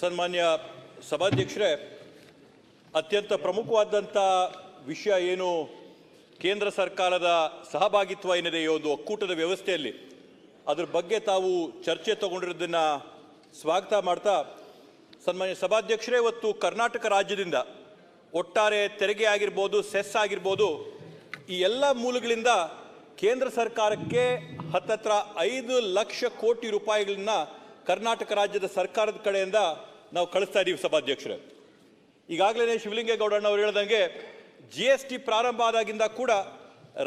ಸನ್ಮಾನ್ಯ ಸಭಾಧ್ಯಕ್ಷರೇ, ಅತ್ಯಂತ ಪ್ರಮುಖವಾದಂಥ ವಿಷಯ ಏನು ಕೇಂದ್ರ ಸರ್ಕಾರದ ಸಹಭಾಗಿತ್ವ ಏನಿದೆ ಈ ಒಂದು ಒಕ್ಕೂಟದ ವ್ಯವಸ್ಥೆಯಲ್ಲಿ ಅದರ ಬಗ್ಗೆ ತಾವು ಚರ್ಚೆ ತಗೊಂಡಿರೋದನ್ನು ಸ್ವಾಗತ ಮಾಡ್ತಾ, ಸನ್ಮಾನ್ಯ ಸಭಾಧ್ಯಕ್ಷರೇ, ಇವತ್ತು ಕರ್ನಾಟಕ ರಾಜ್ಯದಿಂದ ಒಟ್ಟಾರೆ ತೆರಿಗೆ ಆಗಿರ್ಬೋದು, ಸೆಸ್ ಆಗಿರ್ಬೋದು, ಈ ಎಲ್ಲ ಮೂಲಗಳಿಂದ ಕೇಂದ್ರ ಸರ್ಕಾರಕ್ಕೆ ಹತ್ತತ್ರ 5 ಲಕ್ಷ ಕೋಟಿ ರೂಪಾಯಿಗಳನ್ನ ಕರ್ನಾಟಕ ರಾಜ್ಯದ ಸರ್ಕಾರದ ಕಡೆಯಿಂದ ನಾವು ಕಳಿಸ್ತಾ ಇದ್ದೀವಿ ಸಭಾಧ್ಯಕ್ಷರೇ. ಈಗಾಗಲೇ ಶಿವಲಿಂಗೇಗೌಡಣ್ಣ ಅವರು ಹೇಳಿದಂಗೆ GST ಪ್ರಾರಂಭ ಆದಾಗಿಂದ ಕೂಡ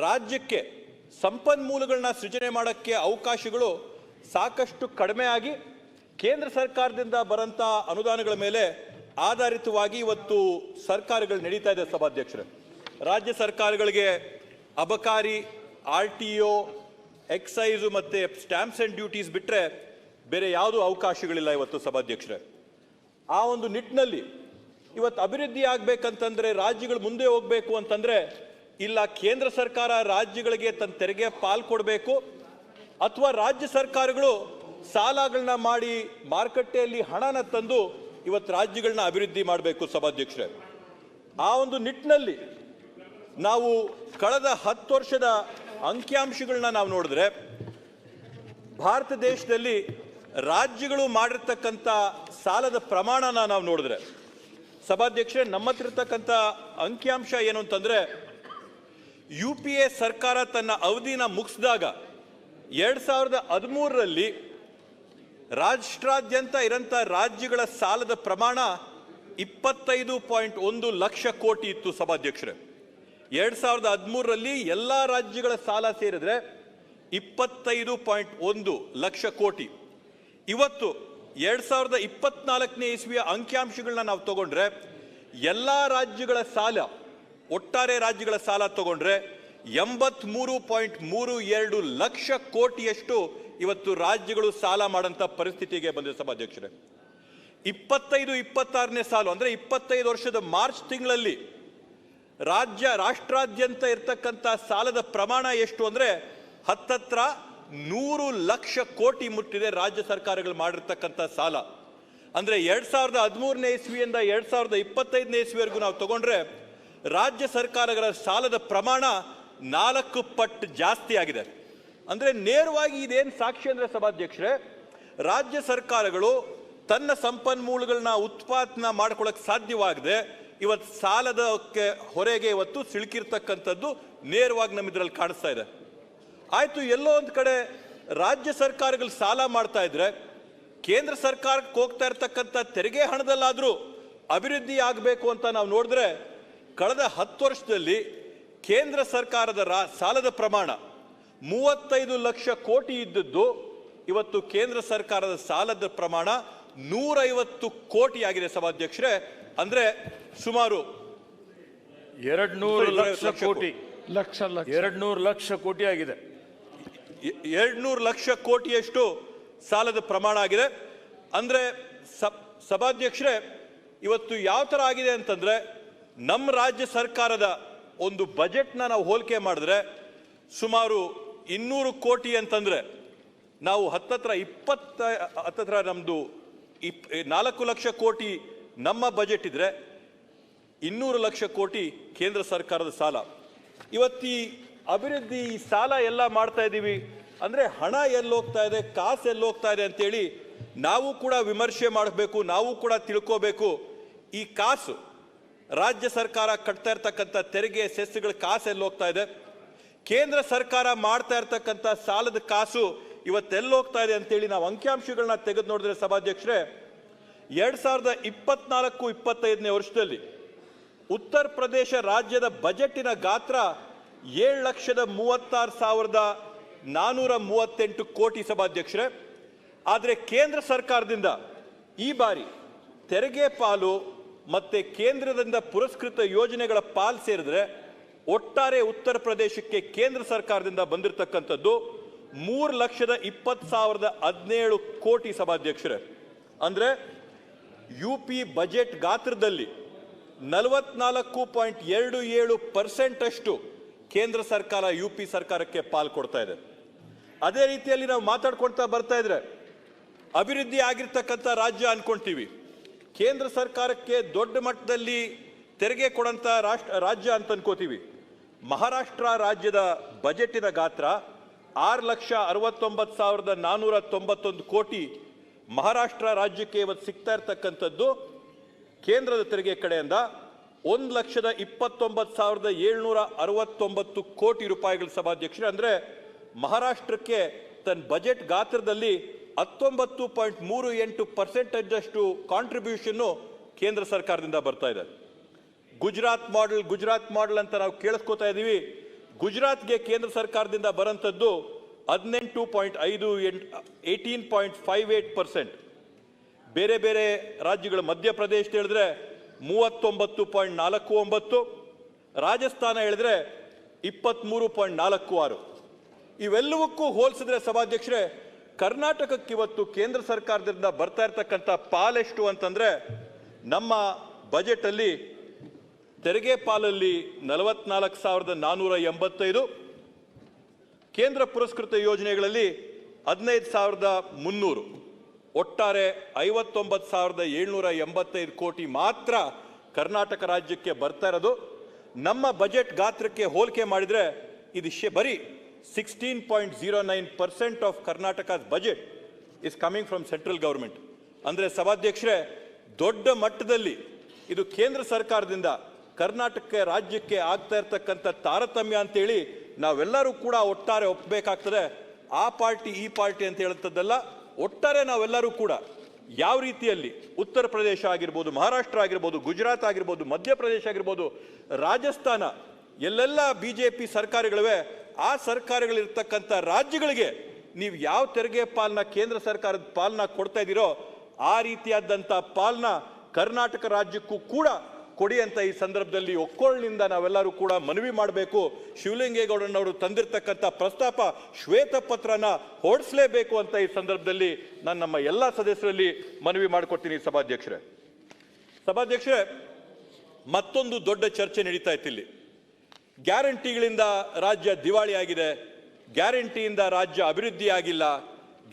ರಾಜ್ಯಕ್ಕೆ ಸಂಪನ್ಮೂಲಗಳನ್ನ ಸೃಜನೆ ಮಾಡೋಕ್ಕೆ ಅವಕಾಶಗಳು ಸಾಕಷ್ಟು ಕಡಿಮೆ ಆಗಿ ಕೇಂದ್ರ ಸರ್ಕಾರದಿಂದ ಬರೋಂಥ ಅನುದಾನಗಳ ಮೇಲೆ ಆಧಾರಿತವಾಗಿ ಇವತ್ತು ಸರ್ಕಾರಗಳು ನಡೀತಾ ಇದೆ ಸಭಾಧ್ಯಕ್ಷರೇ. ರಾಜ್ಯ ಸರ್ಕಾರಗಳಿಗೆ ಅಬಕಾರಿ, RTO, ಎಕ್ಸೈಸು ಮತ್ತು ಸ್ಟ್ಯಾಂಪ್ಸ್ ಆ್ಯಂಡ್ ಡ್ಯೂಟೀಸ್ ಬಿಟ್ಟರೆ ಬೇರೆ ಯಾವುದೂ ಅವಕಾಶಗಳಿಲ್ಲ ಇವತ್ತು ಸಭಾಧ್ಯಕ್ಷರೇ. ಆ ಒಂದು ನಿಟ್ಟಿನಲ್ಲಿ ಇವತ್ತು ಅಭಿವೃದ್ಧಿ ಆಗಬೇಕಂತಂದರೆ, ರಾಜ್ಯಗಳು ಮುಂದೆ ಹೋಗಬೇಕು ಅಂತಂದರೆ, ಇಲ್ಲ ಕೇಂದ್ರ ಸರ್ಕಾರ ರಾಜ್ಯಗಳಿಗೆ ತನ್ನ ತೆರಿಗೆ ಪಾಲು ಕೊಡಬೇಕು ಅಥವಾ ರಾಜ್ಯ ಸರ್ಕಾರಗಳು ಸಾಲಗಳನ್ನ ಮಾಡಿ ಮಾರುಕಟ್ಟೆಯಲ್ಲಿ ಹಣನ ತಂದು ಇವತ್ತು ರಾಜ್ಯಗಳನ್ನ ಅಭಿವೃದ್ಧಿ ಮಾಡಬೇಕು ಸಭಾಧ್ಯಕ್ಷರೇ. ಆ ಒಂದು ನಿಟ್ಟಿನಲ್ಲಿ ನಾವು ಕಳೆದ 10 ವರ್ಷದ ಅಂಕಿಅಂಶಗಳನ್ನ ನಾವು ನೋಡಿದ್ರೆ, ಭಾರತ ದೇಶದಲ್ಲಿ ರಾಜ್ಯಗಳು ಮಾಡಿರ್ತಕ್ಕಂಥ ಸಾಲದ ಪ್ರಮಾಣನ ನಾವು ನೋಡಿದ್ರೆ ಸಭಾಧ್ಯಕ್ಷರೇ, ನಮ್ಮ ಹತ್ರ ಇರ್ತಕ್ಕಂಥ ಅಂಕಿಅಂಶ ಏನು ಅಂತಂದ್ರೆ, UPA ಸರ್ಕಾರ ತನ್ನ ಅವಧಿನ ಮುಗಿಸಿದಾಗ 2013ರಲ್ಲಿ ರಾಷ್ಟ್ರಾದ್ಯಂತ ಇರಂತ ರಾಜ್ಯಗಳ ಸಾಲದ ಪ್ರಮಾಣ 25.1 ಲಕ್ಷ ಕೋಟಿ ಇತ್ತು ಸಭಾಧ್ಯಕ್ಷರೇ. 2013ರಲ್ಲಿ ಎಲ್ಲ ರಾಜ್ಯಗಳ ಸಾಲ ಸೇರಿದ್ರೆ 25.1 ಲಕ್ಷ ಕೋಟಿ. ಇವತ್ತು 2024ನೇ ಇಸ್ವಿಯ ಅಂಕಿಅಂಶಗಳನ್ನ ನಾವು ತಗೊಂಡ್ರೆ, ಎಲ್ಲ ರಾಜ್ಯಗಳ ಸಾಲ, ಒಟ್ಟಾರೆ ರಾಜ್ಯಗಳ ಸಾಲ ತಗೊಂಡ್ರೆ 83.32 ಲಕ್ಷ ಕೋಟಿಯಷ್ಟು ಇವತ್ತು ರಾಜ್ಯಗಳು ಸಾಲ ಮಾಡಂತ ಪರಿಸ್ಥಿತಿಗೆ ಬಂದಿದೆ ಸಭಾಧ್ಯಕ್ಷರೇ. 25-26ನೇ ಸಾಲು ಅಂದ್ರೆ 25 ವರ್ಷದ ಮಾರ್ಚ್ ತಿಂಗಳಲ್ಲಿ ರಾಷ್ಟ್ರಾದ್ಯಂತ ಇರ್ತಕ್ಕಂಥ ಸಾಲದ ಪ್ರಮಾಣ ಎಷ್ಟು ಅಂದ್ರೆ ಹತ್ತತ್ರ 100 ಲಕ್ಷ ಕೋಟಿ ಮುಟ್ಟಿದೆ ರಾಜ್ಯ ಸರ್ಕಾರಗಳು ಮಾಡಿರ್ತಕ್ಕಂಥ ಸಾಲ. ಅಂದ್ರೆ 2013ನೇ ಇಸ್ವಿಯಿಂದ 2025ನೇ ಇಸ್ವಿವರೆಗೂ ನಾವು ತಗೊಂಡ್ರೆ ರಾಜ್ಯ ಸರ್ಕಾರಗಳ ಸಾಲದ ಪ್ರಮಾಣ 4 ಪಟ್ಟು ಜಾಸ್ತಿ ಆಗಿದೆ. ಅಂದ್ರೆ ನೇರವಾಗಿ ಇದೇನು ಸಾಕ್ಷಿ ಅಂದ್ರೆ ಸಭಾಧ್ಯಕ್ಷರೇ, ರಾಜ್ಯ ಸರ್ಕಾರಗಳು ತನ್ನ ಸಂಪನ್ಮೂಲಗಳನ್ನ ಉತ್ಪಾದನೆ ಮಾಡ್ಕೊಳ್ಳೋಕೆ ಸಾಧ್ಯವಾಗದೆ ಇವತ್ತು ಸಾಲದ ಹೊರೆಗೆ ಇವತ್ತು ಸಿಲುಕಿರ್ತಕ್ಕಂಥದ್ದು ನೇರವಾಗಿ ನಮ್ಮಿದ್ರಲ್ಲಿ ಕಾಣಿಸ್ತಾ ಇದೆ. ಆಯ್ತು, ಎಲ್ಲೋ ಒಂದು ಕಡೆ ರಾಜ್ಯ ಸರ್ಕಾರಗಳು ಸಾಲ ಮಾಡ್ತಾ ಇದ್ರೆ ಕೇಂದ್ರ ಸರ್ಕಾರಕ್ಕೆ ಹೋಗ್ತಾ ಇರ್ತಕ್ಕಂಥ ತೆರಿಗೆ ಹಣದಲ್ಲಾದ್ರೂ ಅಭಿವೃದ್ಧಿ ಆಗಬೇಕು ಅಂತ ನಾವು ನೋಡಿದ್ರೆ, ಕಳೆದ 10 ವರ್ಷದಲ್ಲಿ ಕೇಂದ್ರ ಸರ್ಕಾರದ ಸಾಲದ ಪ್ರಮಾಣ 35 ಲಕ್ಷ ಕೋಟಿ ಇದ್ದದ್ದು ಇವತ್ತು ಕೇಂದ್ರ ಸರ್ಕಾರದ ಸಾಲದ ಪ್ರಮಾಣ 150 ಕೋಟಿ ಆಗಿದೆ ಸಭಾಧ್ಯಕ್ಷರೇ. ಅಂದ್ರೆ ಸುಮಾರು 200 ಲಕ್ಷ ಕೋಟಿ 200 ಲಕ್ಷ ಕೋಟಿ ಆಗಿದೆ. 200 ಲಕ್ಷ ಕೋಟಿಯಷ್ಟು ಸಾಲದ ಪ್ರಮಾಣ ಆಗಿದೆ. ಅಂದ್ರೆ ಸಭಾಧ್ಯಕ್ಷರೇ, ಇವತ್ತು ಯಾವ ತರ ಆಗಿದೆ ಅಂತಂದ್ರೆ, ನಮ್ಮ ರಾಜ್ಯ ಸರ್ಕಾರದ ಒಂದು ಬಜೆಟ್ನ ನಾವು ಹೋಲಿಕೆ ಮಾಡಿದ್ರೆ ಸುಮಾರು 200 ಕೋಟಿ ಅಂತಂದ್ರೆ ನಾವು ಹತ್ತತ್ರ ನಮ್ದು 4 ಲಕ್ಷ ಕೋಟಿ ನಮ್ಮ ಬಜೆಟ್ ಇದ್ರೆ 200 ಲಕ್ಷ ಕೋಟಿ ಕೇಂದ್ರ ಸರ್ಕಾರದ ಸಾಲ. ಇವತ್ತಿ ಅಭಿವೃದ್ಧಿ ಸಾಲ ಎಲ್ಲ ಮಾಡ್ತಾ ಇದ್ದೀವಿ ಅಂದ್ರೆ ಹಣ ಎಲ್ಲಿ ಹೋಗ್ತಾ ಇದೆ, ಕಾಸು ಎಲ್ಲಿ ಹೋಗ್ತಾ ಇದೆ ಅಂತೇಳಿ ನಾವು ಕೂಡ ವಿಮರ್ಶೆ ಮಾಡಬೇಕು, ನಾವು ಕೂಡ ತಿಳ್ಕೋಬೇಕು. ಈ ಕಾಸು ರಾಜ್ಯ ಸರ್ಕಾರ ಕಟ್ತಾ ಇರ್ತಕ್ಕಂಥ ತೆರಿಗೆ ಸೆಸ್ಗಳ ಕಾಸು ಎಲ್ಲಿ ಹೋಗ್ತಾ ಇದೆ, ಕೇಂದ್ರ ಸರ್ಕಾರ ಮಾಡ್ತಾ ಇರ್ತಕ್ಕಂಥ ಸಾಲದ ಕಾಸು ಇವತ್ತೆಲ್ಲಿ ಹೋಗ್ತಾ ಇದೆ ಅಂತೇಳಿ ನಾವು ಅಂಕಿಅಂಶಗಳನ್ನ ತೆಗೆದು ನೋಡಿದ್ರೆ ಸಭಾಧ್ಯಕ್ಷರೇ, 2024-25ನೇ ವರ್ಷದಲ್ಲಿ ಉತ್ತರ ಪ್ರದೇಶ ರಾಜ್ಯದ ಬಜೆಟಿನ ಗಾತ್ರ 7,36,438 ಕೋಟಿ ಸಭಾಧ್ಯಕ್ಷರೇ. ಆದರೆ ಕೇಂದ್ರ ಸರ್ಕಾರದಿಂದ ಈ ಬಾರಿ ತೆರಿಗೆ ಪಾಲು ಮತ್ತೆ ಕೇಂದ್ರದಿಂದ ಪುರಸ್ಕೃತ ಯೋಜನೆಗಳ ಪಾಲು ಸೇರಿದ್ರೆ ಒಟ್ಟಾರೆ ಉತ್ತರ ಪ್ರದೇಶಕ್ಕೆ ಕೇಂದ್ರ ಸರ್ಕಾರದಿಂದ ಬಂದಿರತಕ್ಕಂಥದ್ದು 3,20,17 ಕೋಟಿ ಸಭಾಧ್ಯಕ್ಷರೇ. ಅಂದ್ರೆ UP ಬಜೆಟ್ ಗಾತ್ರದಲ್ಲಿ 44.27% ಅಷ್ಟು ಕೇಂದ್ರ ಸರ್ಕಾರ UP ಸರ್ಕಾರಕ್ಕೆ ಪಾಲು ಕೊಡ್ತಾ ಇದೆ. ಅದೇ ರೀತಿಯಲ್ಲಿ ನಾವು ಮಾತಾಡ್ಕೊಳ್ತಾ ಬರ್ತಾ ಇದ್ರೆ ಅಭಿವೃದ್ಧಿ ಆಗಿರ್ತಕ್ಕಂಥ ರಾಜ್ಯ ಅನ್ಕೊಂತೀವಿ. ಕೇಂದ್ರ ಸರ್ಕಾರಕ್ಕೆ ದೊಡ್ಡ ಮಟ್ಟದಲ್ಲಿ ತೆರಿಗೆ ಕೊಡಂತ ರಾಜ್ಯ ಅಂತ ಅನ್ಕೋತೀವಿ. ಮಹಾರಾಷ್ಟ್ರ ರಾಜ್ಯದ ಬಜೆಟಿನ ಗಾತ್ರ 6,69,491 ಕೋಟಿ ಮಹಾರಾಷ್ಟ್ರ ರಾಜ್ಯಕ್ಕೆ ಇವತ್ತು ಸಿಗ್ತಾ ಇರ್ತಕ್ಕಂಥದ್ದು ಕೇಂದ್ರದ ತೆರಿಗೆ ಕಡೆಯಿಂದ 1,29,769 ಕೋಟಿ ರೂಪಾಯಿಗಳ ಸಭಾಧ್ಯಕ್ಷರೇ. ಅಂದರೆ ಮಹಾರಾಷ್ಟ್ರಕ್ಕೆ ತನ್ನ ಬಜೆಟ್ ಗಾತ್ರದಲ್ಲಿ 19.38% ಕಾಂಟ್ರಿಬ್ಯೂಷನ್ನು ಕೇಂದ್ರ ಸರ್ಕಾರದಿಂದ ಬರ್ತಾ ಇದೆ. ಗುಜರಾತ್ ಮಾಡೆಲ್ ಅಂತ ನಾವು ಕೇಳಿಸ್ಕೊತಾ ಇದ್ದೀವಿ. ಗುಜರಾತ್ಗೆ ಕೇಂದ್ರ ಸರ್ಕಾರದಿಂದ ಬರೋಂಥದ್ದು 18.58%. ಬೇರೆ ಬೇರೆ ರಾಜ್ಯಗಳು ಮಧ್ಯಪ್ರದೇಶ ಹೇಳಿದ್ರೆ 39.49, ರಾಜಸ್ಥಾನ ಹೇಳಿದ್ರೆ 23.46. ಇವೆಲ್ಲವಕ್ಕೂ ಹೋಲಿಸಿದ್ರೆ ಸಭಾಧ್ಯಕ್ಷರೇ, ಕರ್ನಾಟಕಕ್ಕೆ ಇವತ್ತು ಕೇಂದ್ರ ಸರ್ಕಾರದಿಂದ ಬರ್ತಾ ಇರ್ತಕ್ಕಂಥ ಪಾಲೆಷ್ಟು ಅಂತಂದ್ರೆ, ನಮ್ಮ ಬಜೆಟ್ ಅಲ್ಲಿ ತೆರಿಗೆ ಪಾಲಲ್ಲಿ 44,485, ಕೇಂದ್ರ ಪುರಸ್ಕೃತ ಯೋಜನೆಗಳಲ್ಲಿ 15,300, ಒಟ್ಟಾರೆ 59,785 ಕೋಟಿ ಮಾತ್ರ ಕರ್ನಾಟಕ ರಾಜ್ಯಕ್ಕೆ ಬರ್ತಾ ಇರೋದು. ನಮ್ಮ ಬಜೆಟ್ ಗಾತ್ರಕ್ಕೆ ಹೋಲಿಕೆ ಮಾಡಿದ್ರೆ ಇದು ಬರೀ 16.09% ಆಫ್ ಕರ್ನಾಟಕದ budget is coming from central government. ಅಂದರೆ ಸಭಾಧ್ಯಕ್ಷರೇ, ದೊಡ್ಡ ಮಟ್ಟದಲ್ಲಿ ಇದು ಕೇಂದ್ರ ಸರ್ಕಾರದಿಂದ ಕರ್ನಾಟಕ ರಾಜ್ಯಕ್ಕೆ ಆಗ್ತಾ ಇರ್ತಕ್ಕಂಥ ತಾರತಮ್ಯ ಅಂತೇಳಿ ನಾವೆಲ್ಲರೂ ಕೂಡ ಒಟ್ಟಾರೆ ಒಪ್ಪಬೇಕಾಗ್ತದೆ. ಆ ಪಾರ್ಟಿ ಈ ಪಾರ್ಟಿ ಅಂತ ಹೇಳುತ್ತದ್ದಲ್ಲ, ಒಟ್ಟಾರೆ ನಾವೆಲ್ಲರೂ ಕೂಡ ಯಾವ ರೀತಿಯಲ್ಲಿ ಉತ್ತರ ಪ್ರದೇಶ ಆಗಿರ್ಬೋದು, ಮಹಾರಾಷ್ಟ್ರ ಆಗಿರ್ಬೋದು, ಗುಜರಾತ್ ಆಗಿರ್ಬೋದು, ಮಧ್ಯಪ್ರದೇಶ ಆಗಿರ್ಬೋದು, ರಾಜಸ್ಥಾನ ಎಲ್ಲೆಲ್ಲ ಬಿಜೆಪಿ ಸರ್ಕಾರಗಳಿವೆ, ಆ ಸರ್ಕಾರಗಳಿರ್ತಕ್ಕಂಥ ರಾಜ್ಯಗಳಿಗೆ ನೀವು ಯಾವ ತೆರಿಗೆ ಪಾಲನ ಕೇಂದ್ರ ಸರ್ಕಾರದ ಪಾಲನ ಕೊಡ್ತಾ ಇದ್ದೀರೋ ಆ ರೀತಿಯಾದಂಥ ಪಾಲನ ಕರ್ನಾಟಕ ರಾಜ್ಯಕ್ಕೂ ಕೂಡ ಕೊಡಿ ಅಂತ ಈ ಸಂದರ್ಭದಲ್ಲಿ ಒಕ್ಕೊರಲಿನಿಂದ ನಾವೆಲ್ಲರೂ ಕೂಡ ಮನವಿ ಮಾಡಬೇಕು. ಶಿವಲಿಂಗೇಗೌಡನವರು ತಂದಿರತಕ್ಕಂಥ ಪ್ರಸ್ತಾಪ ಶ್ವೇತಪತ್ರನ ಹೊರಡಿಸಲೇಬೇಕು ಅಂತ ಈ ಸಂದರ್ಭದಲ್ಲಿ ನಾನು ನಮ್ಮ ಎಲ್ಲ ಸದಸ್ಯರಲ್ಲಿ ಮನವಿ ಮಾಡಿಕೊಡ್ತೀನಿ. ಸಭಾಧ್ಯಕ್ಷರೇ, ಮತ್ತೊಂದು ದೊಡ್ಡ ಚರ್ಚೆ ನಡೀತಾ ಇತ್ತು ಇಲ್ಲಿ. ಗ್ಯಾರಂಟಿಗಳಿಂದ ರಾಜ್ಯ ದಿವಾಳಿ ಆಗಿದೆ, ಗ್ಯಾರಂಟಿಯಿಂದ ರಾಜ್ಯ ಅಭಿವೃದ್ಧಿ ಆಗಿಲ್ಲ,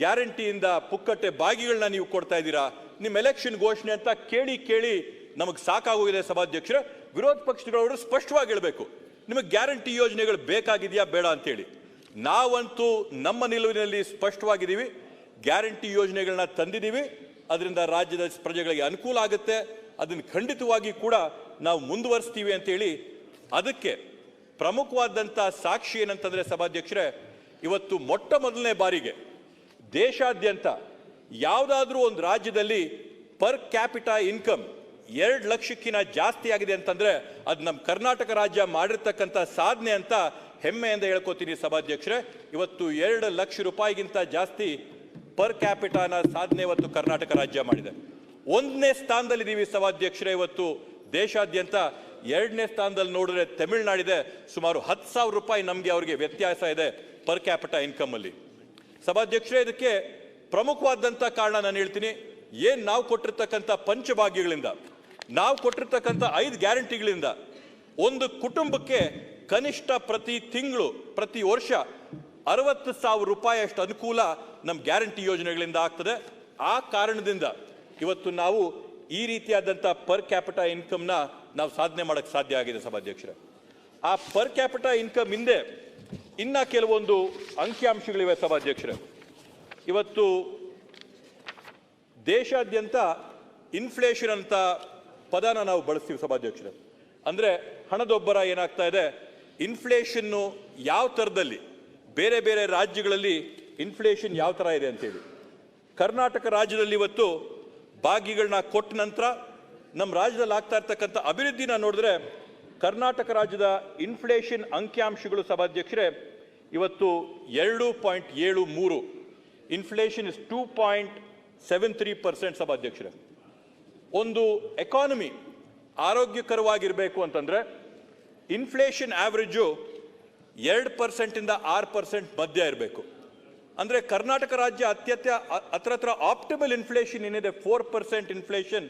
ಗ್ಯಾರಂಟಿಯಿಂದ ಪುಕ್ಕಟ್ಟೆ ಬಾಗಿಗಳನ್ನ ನೀವು ಕೊಡ್ತಾ ಇದ್ದೀರಾ, ನಿಮ್ಮ ಎಲೆಕ್ಷನ್ ಘೋಷಣೆ ಅಂತ ಕೇಳಿ ಕೇಳಿ ನಮಗೆ ಸಾಕಾಗೋಗಿದೆ. ಸಭಾಧ್ಯಕ್ಷರೇ, ವಿರೋಧ ಪಕ್ಷದವರು ಸ್ಪಷ್ಟವಾಗಿ ಹೇಳಬೇಕು, ನಿಮಗೆ ಗ್ಯಾರಂಟಿ ಯೋಜನೆಗಳು ಬೇಕಾಗಿದೆಯಾ ಬೇಡ ಅಂತೇಳಿ. ನಾವಂತೂ ನಮ್ಮ ನಿಲುವಿನಲ್ಲಿ ಸ್ಪಷ್ಟವಾಗಿದ್ದೀವಿ. ಗ್ಯಾರಂಟಿ ಯೋಜನೆಗಳನ್ನ ತಂದಿದ್ದೀವಿ, ಅದರಿಂದ ರಾಜ್ಯದ ಪ್ರಜೆಗಳಿಗೆ ಅನುಕೂಲ ಆಗುತ್ತೆ, ಅದನ್ನು ಖಂಡಿತವಾಗಿ ಕೂಡ ನಾವು ಮುಂದುವರಿಸ್ತೀವಿ ಅಂತೇಳಿ. ಅದಕ್ಕೆ ಪ್ರಮುಖವಾದಂಥ ಸಾಕ್ಷಿ ಏನಂತಂದ್ರೆ ಸಭಾಧ್ಯಕ್ಷರೇ, ಇವತ್ತು ಮೊಟ್ಟ ಮೊದಲನೇ ಬಾರಿಗೆ ದೇಶಾದ್ಯಂತ ಯಾವುದಾದ್ರೂ ಒಂದು ರಾಜ್ಯದಲ್ಲಿ ಪರ್ ಕ್ಯಾಪಿಟಾ ಇನ್ಕಮ್ 2 ಲಕ್ಷಕ್ಕಿಂತ ಜಾಸ್ತಿ ಆಗಿದೆ ಅಂತಂದ್ರೆ ಅದು ನಮ್ಮ ಕರ್ನಾಟಕ ರಾಜ್ಯ ಮಾಡಿರ್ತಕ್ಕಂಥ ಸಾಧನೆ ಅಂತ ಹೆಮ್ಮೆಯಿಂದ ಹೇಳ್ಕೊತೀನಿ. ಸಭಾಧ್ಯಕ್ಷರೇ, ಇವತ್ತು 2 ಲಕ್ಷ ರೂಪಾಯಿಗಿಂತ ಜಾಸ್ತಿ ಪರ್ ಕ್ಯಾಪಿಟಾನ ಸಾಧನೆ ಇವತ್ತು ಕರ್ನಾಟಕ ರಾಜ್ಯ ಮಾಡಿದೆ. 1ನೇ ಸ್ಥಾನದಲ್ಲಿದ್ದೀವಿ ಸಭಾಧ್ಯಕ್ಷರೇ. ಇವತ್ತು ದೇಶಾದ್ಯಂತ 2ನೇ ಸ್ಥಾನದಲ್ಲಿ ನೋಡಿದ್ರೆ ತಮಿಳುನಾಡಿದೆ. ಸುಮಾರು 10,000 ರೂಪಾಯಿ ನಮಗೆ ಅವರಿಗೆ ವ್ಯತ್ಯಾಸ ಇದೆ ಪರ್ ಕ್ಯಾಪಿಟಾ ಇನ್ಕಮ್ ಅಲ್ಲಿ. ಸಭಾಧ್ಯಕ್ಷರೇ, ಇದಕ್ಕೆ ಪ್ರಮುಖವಾದಂಥ ಕಾರಣ ನಾನು ಹೇಳ್ತೀನಿ. ನಾವು ಕೊಟ್ಟಿರ್ತಕ್ಕಂಥ ಪಂಚಭಾಗ್ಯಗಳಿಂದ, ನಾವು ಕೊಟ್ಟಿರ್ತಕ್ಕಂಥ 5 ಗ್ಯಾರಂಟಿಗಳಿಂದ ಒಂದು ಕುಟುಂಬಕ್ಕೆ ಕನಿಷ್ಠ ಪ್ರತಿ ತಿಂಗಳು ಪ್ರತಿ ವರ್ಷ 60,000 ರೂಪಾಯಿ ಅಷ್ಟು ಅನುಕೂಲ ನಮ್ಮ ಗ್ಯಾರಂಟಿ ಯೋಜನೆಗಳಿಂದ ಆಗ್ತದೆ. ಆ ಕಾರಣದಿಂದ ಇವತ್ತು ನಾವು ಈ ರೀತಿಯಾದಂಥ ಪರ್ ಕ್ಯಾಪಿಟಾ ಇನ್ಕಮ್ನ ನಾವು ಸಾಧನೆ ಮಾಡಕ್ಕೆ ಸಾಧ್ಯ ಆಗಿದೆ. ಸಭಾಧ್ಯಕ್ಷರೇ, ಆ ಪರ್ ಕ್ಯಾಪಿಟಾ ಇನ್ಕಮ್ ಹಿಂದೆ ಇನ್ನ ಕೆಲವೊಂದು ಅಂಕಿಅಂಶಗಳಿವೆ. ಸಭಾಧ್ಯಕ್ಷರೇ, ಇವತ್ತು ದೇಶಾದ್ಯಂತ ಇನ್ಫ್ಲೇಷನ್ ಅಂತ ಪದನ ನಾವು ಬಳಸ್ತೀವಿ. ಸಭಾಧ್ಯಕ್ಷರೇ, ಅಂದರೆ ಹಣದೊಬ್ಬರ ಏನಾಗ್ತಾ ಇದೆ, ಇನ್ಫ್ಲೇಷನ್ನು ಯಾವ ಥರದಲ್ಲಿ ಬೇರೆ ಬೇರೆ ರಾಜ್ಯಗಳಲ್ಲಿ ಇನ್ಫ್ಲೇಷನ್ ಯಾವ ಥರ ಇದೆ ಅಂತೇಳಿ. ಕರ್ನಾಟಕ ರಾಜ್ಯದಲ್ಲಿ ಇವತ್ತು ಭಾಗ್ಯಗಳನ್ನ ಕೊಟ್ಟ ನಂತರ ನಮ್ಮ ರಾಜ್ಯದಲ್ಲಿ ಆಗ್ತಾ ಇರ್ತಕ್ಕಂಥ ಅಭಿವೃದ್ಧಿನ ನೋಡಿದ್ರೆ ಕರ್ನಾಟಕ ರಾಜ್ಯದ ಇನ್ಫ್ಲೇಷನ್ ಅಂಕಿಅಂಶಗಳು ಸಭಾಧ್ಯಕ್ಷರೇ ಇವತ್ತು 2.73, ಇನ್ಫ್ಲೇಷನ್ ಇಸ್ 2.73% ಸಭಾಧ್ಯಕ್ಷರೇ. ಒಂದು ಎಕಾನಮಿ ಆರೋಗ್ಯಕರವಾಗಿರಬೇಕು ಅಂತಂದ್ರೆ ಇನ್ಫ್ಲೇಷನ್ ಆವರೇಜು 2% ಇಂದ 6% ಮಧ್ಯ ಇರಬೇಕು. ಅಂದ್ರೆ ಕರ್ನಾಟಕ ರಾಜ್ಯ ಹತ್ರ ಆಪ್ಟಿಮಲ್ ಇನ್ಫ್ಲೇಷನ್ ಏನಿದೆ 4% ಇನ್ಫ್ಲೇಷನ್,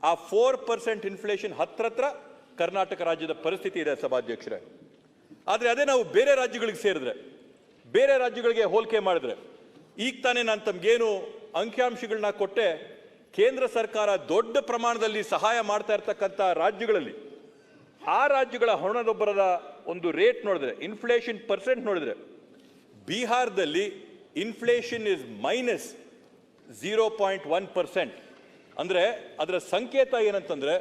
ಆ 4% ಇನ್ಫ್ಲೇಷನ್ ಹತ್ರ ಕರ್ನಾಟಕ ರಾಜ್ಯದ ಪರಿಸ್ಥಿತಿ ಇದೆ ಸಭಾಧ್ಯಕ್ಷರೇ. ಆದರೆ ಅದೇ ನಾವು ಬೇರೆ ರಾಜ್ಯಗಳಿಗೆ ಸೇರಿದ್ರೆ, ಬೇರೆ ರಾಜ್ಯಗಳಿಗೆ ಹೋಲಿಕೆ ಮಾಡಿದ್ರೆ, ಈಗ ತಾನೇ ನಾನು ತಮಗೇನು ಅಂಕಿಅಂಶಗಳನ್ನ ಕೊಟ್ಟೆ, ಕೇಂದ್ರ ಸರ್ಕಾರ ದೊಡ್ಡ ಪ್ರಮಾಣದಲ್ಲಿ ಸಹಾಯ ಮಾಡ್ತಾ ಇರ್ತಕ್ಕಂಥ ರಾಜ್ಯಗಳಲ್ಲಿ ಆ ರಾಜ್ಯಗಳ ಹಣದುಬ್ಬರದ ಒಂದು ರೇಟ್ ನೋಡಿದ್ರೆ, ಇನ್ಫ್ಲೇಷನ್ ಪರ್ಸೆಂಟ್ ನೋಡಿದ್ರೆ, ಬಿಹಾರದಲ್ಲಿ ಇನ್ಫ್ಲೇಷನ್ ಇಸ್ -0.1%. ಅಂದರೆ ಅದರ ಸಂಕೇತ ಏನಂತಂದ್ರೆ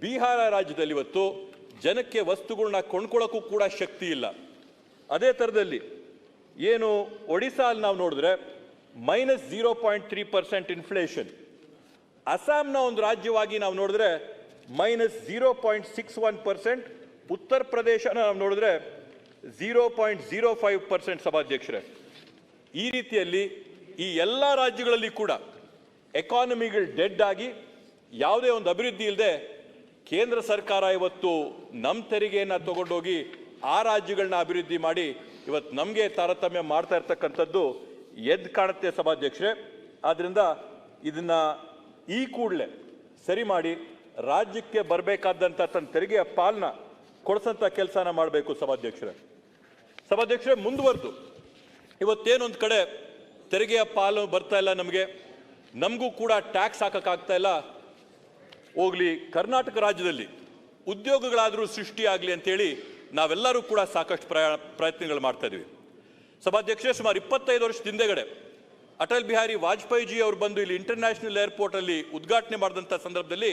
ಬಿಹಾರ ರಾಜ್ಯದಲ್ಲಿ ಇವತ್ತು ಜನಕ್ಕೆ ವಸ್ತುಗಳನ್ನ ಕೊಂಡ್ಕೊಳ್ಳೋಕ್ಕೂ ಕೂಡ ಶಕ್ತಿ ಇಲ್ಲ. ಅದೇ ಥರದಲ್ಲಿ ಏನು ಒಡಿಶಾಲ್ಲಿ ನಾವು ನೋಡಿದ್ರೆ -0.3% ಇನ್ಫ್ಲೇಷನ್. ಅಸ್ಸಾಂನ ಒಂದು ರಾಜ್ಯವಾಗಿ ನಾವು ನೋಡಿದ್ರೆ -0.61%. ಉತ್ತರ ಪ್ರದೇಶನ ನಾವು ನೋಡಿದ್ರೆ 0.05% ಸಭಾಧ್ಯಕ್ಷರೇ. ಈ ರೀತಿಯಲ್ಲಿ ಈ ಎಲ್ಲ ರಾಜ್ಯಗಳಲ್ಲಿ ಕೂಡ ಎಕಾನಮಿಗಳು ಡೆಡ್ ಆಗಿ ಯಾವುದೇ ಒಂದು ಅಭಿವೃದ್ಧಿ ಇಲ್ಲದೆ ಕೇಂದ್ರ ಸರ್ಕಾರ ಇವತ್ತು ನಮ್ಮ ತೆರಿಗೆಯನ್ನು ತಗೊಂಡೋಗಿ ಆ ರಾಜ್ಯಗಳನ್ನ ಅಭಿವೃದ್ಧಿ ಮಾಡಿ ಇವತ್ತು ನಮಗೆ ತಾರತಮ್ಯ ಮಾಡ್ತಾ ಇರ್ತಕ್ಕಂಥದ್ದು ಎದ್ದು ಕಾಣುತ್ತೆ ಸಭಾಧ್ಯಕ್ಷರೇ. ಆದ್ದರಿಂದ ಇದನ್ನ ಈ ಕೂಡಲೇ ಸರಿ ಮಾಡಿ ರಾಜ್ಯಕ್ಕೆ ಬರಬೇಕಾದಂಥ ತನ್ನ ತೆರಿಗೆಯ ಪಾಲನ ಕೊಡಿಸಂತ ಕೆಲಸನ ಮಾಡಬೇಕು ಸಭಾಧ್ಯಕ್ಷರೇ. ಮುಂದುವರೆದು ಇವತ್ತೇನೊಂದು ಕಡೆ ತೆರಿಗೆಯ ಪಾಲು ಬರ್ತಾ ಇಲ್ಲ, ನಮಗೂ ಕೂಡ ಟ್ಯಾಕ್ಸ್ ಹಾಕಕ್ಕಾಗ್ತಾ ಇಲ್ಲ. ಹೋಗ್ಲಿ, ಕರ್ನಾಟಕ ರಾಜ್ಯದಲ್ಲಿ ಉದ್ಯೋಗಗಳಾದರೂ ಸೃಷ್ಟಿಯಾಗಲಿ ಅಂತೇಳಿ ನಾವೆಲ್ಲರೂ ಕೂಡ ಸಾಕಷ್ಟು ಪ್ರಯತ್ನಗಳು ಮಾಡ್ತಾ ಇದೀವಿ ಸಭಾಧ್ಯಕ್ಷರೇ. ಸುಮಾರು 25 ವರ್ಷದ ಹಿಂದೆಗಡೆ ಅಟಲ್ ಬಿಹಾರಿ ವಾಜಪೇಯಿ ಜಿ ಅವರು ಬಂದು ಇಲ್ಲಿ ಇಂಟರ್ನ್ಯಾಷನಲ್ ಏರ್ಪೋರ್ಟ್ ಅಲ್ಲಿ ಉದ್ಘಾಟನೆ ಮಾಡಿದಂಥ ಸಂದರ್ಭದಲ್ಲಿ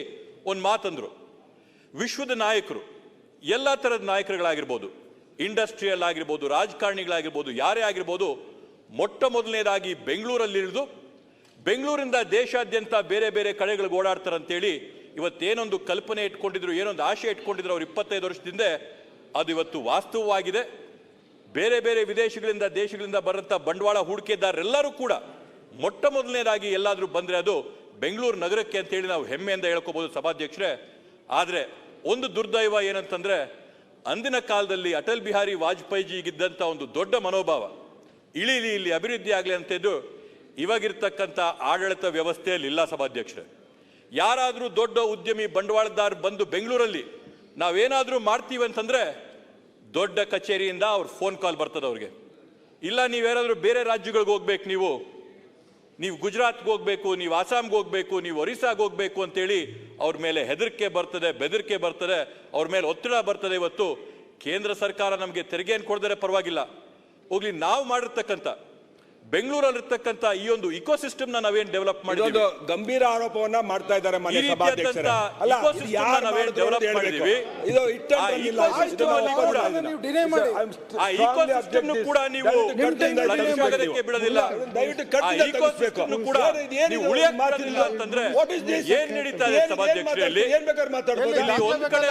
ಒಂದು ಮಾತಂದ್ರು, ವಿಶ್ವದ ನಾಯಕರು, ಎಲ್ಲ ಥರದ ನಾಯಕರುಗಳಾಗಿರ್ಬೋದು, ಇಂಡಸ್ಟ್ರಿಯಲ್ ಆಗಿರ್ಬೋದು, ರಾಜಕಾರಣಿಗಳಾಗಿರ್ಬೋದು, ಯಾರೇ ಆಗಿರ್ಬೋದು, ಮೊಟ್ಟ ಮೊದಲನೇದಾಗಿ ಬೆಂಗಳೂರಲ್ಲಿ ಇಳಿದು ಬೆಂಗಳೂರಿಂದ ದೇಶಾದ್ಯಂತ ಬೇರೆ ಬೇರೆ ಕಡೆಗಳಿಗೆ ಓಡಾಡ್ತಾರಂತೇಳಿ ಇವತ್ತೇನೊಂದು ಕಲ್ಪನೆ ಇಟ್ಕೊಂಡಿದ್ರು, ಏನೊಂದು ಆಶೆ ಇಟ್ಕೊಂಡಿದ್ರು ಅವ್ರು 25 ವರ್ಷದಿಂದ, ಅದು ಇವತ್ತು ವಾಸ್ತವವಾಗಿದೆ. ಬೇರೆ ಬೇರೆ ವಿದೇಶಗಳಿಂದ ದೇಶಗಳಿಂದ ಬರಂತ ಬಂಡವಾಳ ಹೂಡಿಕೆದಾರರೆಲ್ಲರೂ ಕೂಡ ಮೊಟ್ಟ ಮೊದಲನೇದಾಗಿ ಎಲ್ಲಾದರೂ ಬಂದರೆ ಅದು ಬೆಂಗಳೂರು ನಗರಕ್ಕೆ ಅಂತೇಳಿ ನಾವು ಹೆಮ್ಮೆಯಿಂದ ಹೇಳ್ಕೋಬಹುದು ಸಭಾಧ್ಯಕ್ಷರೇ. ಆದರೆ ಒಂದು ದುರ್ದೈವ ಏನಂತಂದ್ರೆ, ಅಂದಿನ ಕಾಲದಲ್ಲಿ ಅಟಲ್ ಬಿಹಾರಿ ವಾಜಪೇಯಿಜಿಗಿದ್ದಂಥ ಒಂದು ದೊಡ್ಡ ಮನೋಭಾವ, ಇಲ್ಲಿ ಅಭಿವೃದ್ಧಿ ಆಗಲಿ ಅಂತಿದ್ದು ಇವಾಗಿರ್ತಕ್ಕಂಥ ಆಡಳಿತ ವ್ಯವಸ್ಥೆಯಲ್ಲಿ ಇಲ್ಲ ಸಭಾಧ್ಯಕ್ಷರೇ. ಯಾರಾದರೂ ದೊಡ್ಡ ಉದ್ಯಮಿ ಬಂಡವಾಳದಾರ ಬಂದು ಬೆಂಗಳೂರಲ್ಲಿ ನಾವೇನಾದರೂ ಮಾಡ್ತೀವಿ ಅಂತಂದ್ರೆ ದೊಡ್ಡ ಕಚೇರಿಯಿಂದ ಅವ್ರ ಫೋನ್ ಕಾಲ್ ಬರ್ತದೆ ಅವ್ರಿಗೆ, ಇಲ್ಲ ನೀವೇನಾದರೂ ಬೇರೆ ರಾಜ್ಯಗಳಿಗೆ ಹೋಗ್ಬೇಕು, ನೀವು ಗುಜರಾತ್ಗೆ ಹೋಗ್ಬೇಕು, ನೀವು ಆಸಾಮ್ಗೆ ಹೋಗ್ಬೇಕು, ನೀವು ಒರಿಸ್ಸಾಗೆ ಹೋಗ್ಬೇಕು ಅಂತೇಳಿ ಅವ್ರ ಮೇಲೆ ಹೆದರಿಕೆ ಬರ್ತದೆ, ಬೆದರಿಕೆ ಬರ್ತದೆ, ಅವ್ರ ಮೇಲೆ ಒತ್ತಡ ಬರ್ತದೆ. ಇವತ್ತು ಕೇಂದ್ರ ಸರ್ಕಾರ ನಮಗೆ ತೆರಿಗೆಯನ್ನು ಕೊಡದರೆ ಪರವಾಗಿಲ್ಲ, ಹೋಗ್ಲಿ ನಾವು ಮಾಡಿರ್ತಕ್ಕಂಥ ಬೆಂಗಳೂರಲ್ಲಿರ್ತಕ್ಕಂಥ ಈ ಒಂದು ಇಕೋಸಿಸ್ಟಮ್ ನಾವೇನ್ ಡೆವಲಪ್ ಮಾಡಿದ್ವಿ, ಗಂಭೀರ ಆರೋಪವನ್ನ ಮಾಡ್ತಾ ಇದ್ದಾರೆ ಮನೆ ಸಭಾಧ್ಯಕ್ಷರೇ. ಕೂಡ ನೀವು ಬಿಡೋದಿಲ್ಲ, ಅಂತಂದ್ರೆ ಏನ್ ನಡೀತಾ ಇದೆ ಸಭಾಧ್ಯಕ್ಷರಲ್ಲಿ? ಒಂದ್ ಕಡೆ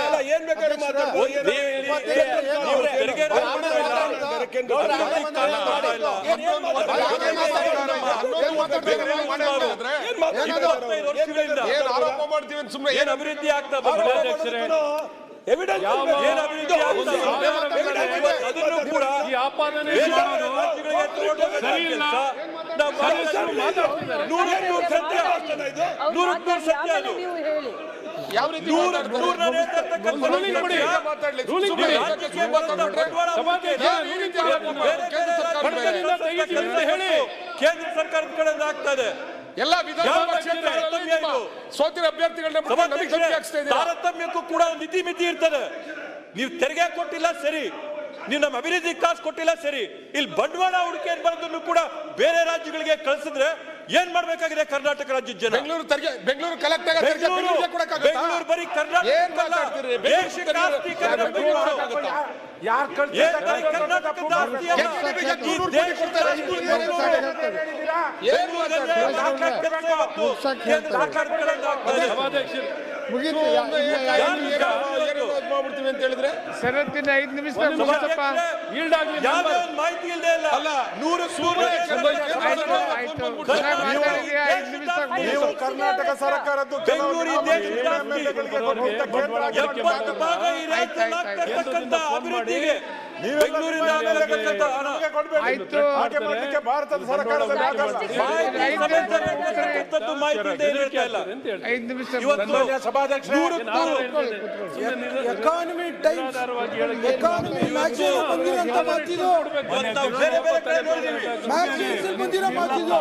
ಅಭಿವೃದ್ಧಿ ಆಗ್ತಾ ಕೇಂದ್ರ ಸರ್ಕಾರದ ಕಡೆಯಿಂದ ಆಗ್ತದೆ. ಎಲ್ಲ ವಿಧಾನಸಭಾ ಸೋತಿರ ಅಭ್ಯರ್ಥಿಗಳನ್ನ ತಾರತಮ್ಯಕ್ಕೂ ಕೂಡ ಒಂದು ಇತಿಮಿತಿ ಇರ್ತದೆ. ನೀವು ತೆರಿಗೆ ಕೊಟ್ಟಿಲ್ಲ ಸರಿ, ನೀವು ನಮ್ಮ ಅಭಿವೃದ್ಧಿ ಕಾಸು ಕೊಟ್ಟಿಲ್ಲ ಸರಿ, ಇಲ್ಲಿ ಬಂಡವಾಳ ಹೂಡಿಕೆ ಬರೋದನ್ನು ಕೂಡ ಬೇರೆ ರಾಜ್ಯಗಳಿಗೆ ಕಳಿಸಿದ್ರೆ ಏನ್ ಮಾಡ್ಬೇಕಾಗಿದೆ ಕರ್ನಾಟಕ ರಾಜ್ಯದ ಜನ? ಬೆಂಗಳೂರು ಕಲೆಕ್ಟ್ ಬೆಂಗಳೂರು ಬರೀ ಕರ್ನಾಟಕ ಅಂತ ಹೇಳಿದ್ರೆ ಸರತ್ತಿನ 5 ನಿಮಿಷ ಮಾಹಿತಿ ಇಲ್ಲದೆ ಇಲ್ಲ. ನೀವು ಕರ್ನಾಟಕ ಸರ್ಕಾರದ್ದು ಬೆಂಗಳೂರು ಅಭಿವೃದ್ಧಿಗೆ ಬೆಂಗಳೂರಿಂದ ಭಾರತದ ಸರ್ಕಾರದ ಮಾಹಿತಿ ಐದು ನಿಮಿಷ ಸಭಾಧ್ಯಕ್ಷ ಎಕಾನಮಿ ಟೈಮ್ಸ್ ನಿರಾಧಾರವಾಗಿ ಹೇಳಿಕೆ ಎಕಾನಮಿ ಮ್ಯಾಗಝೀನ್ ಬಂದಿರೋಂಥ ಮಾತಿದು ನಾವು ಬೇರೆ ಬೇರೆ ಕಡೆ ನೋಡಿದೀವಿ. ಮ್ಯಾಗಝೀನ್ಸ್ ಬಂದಿರೋ ಮಾತಿದು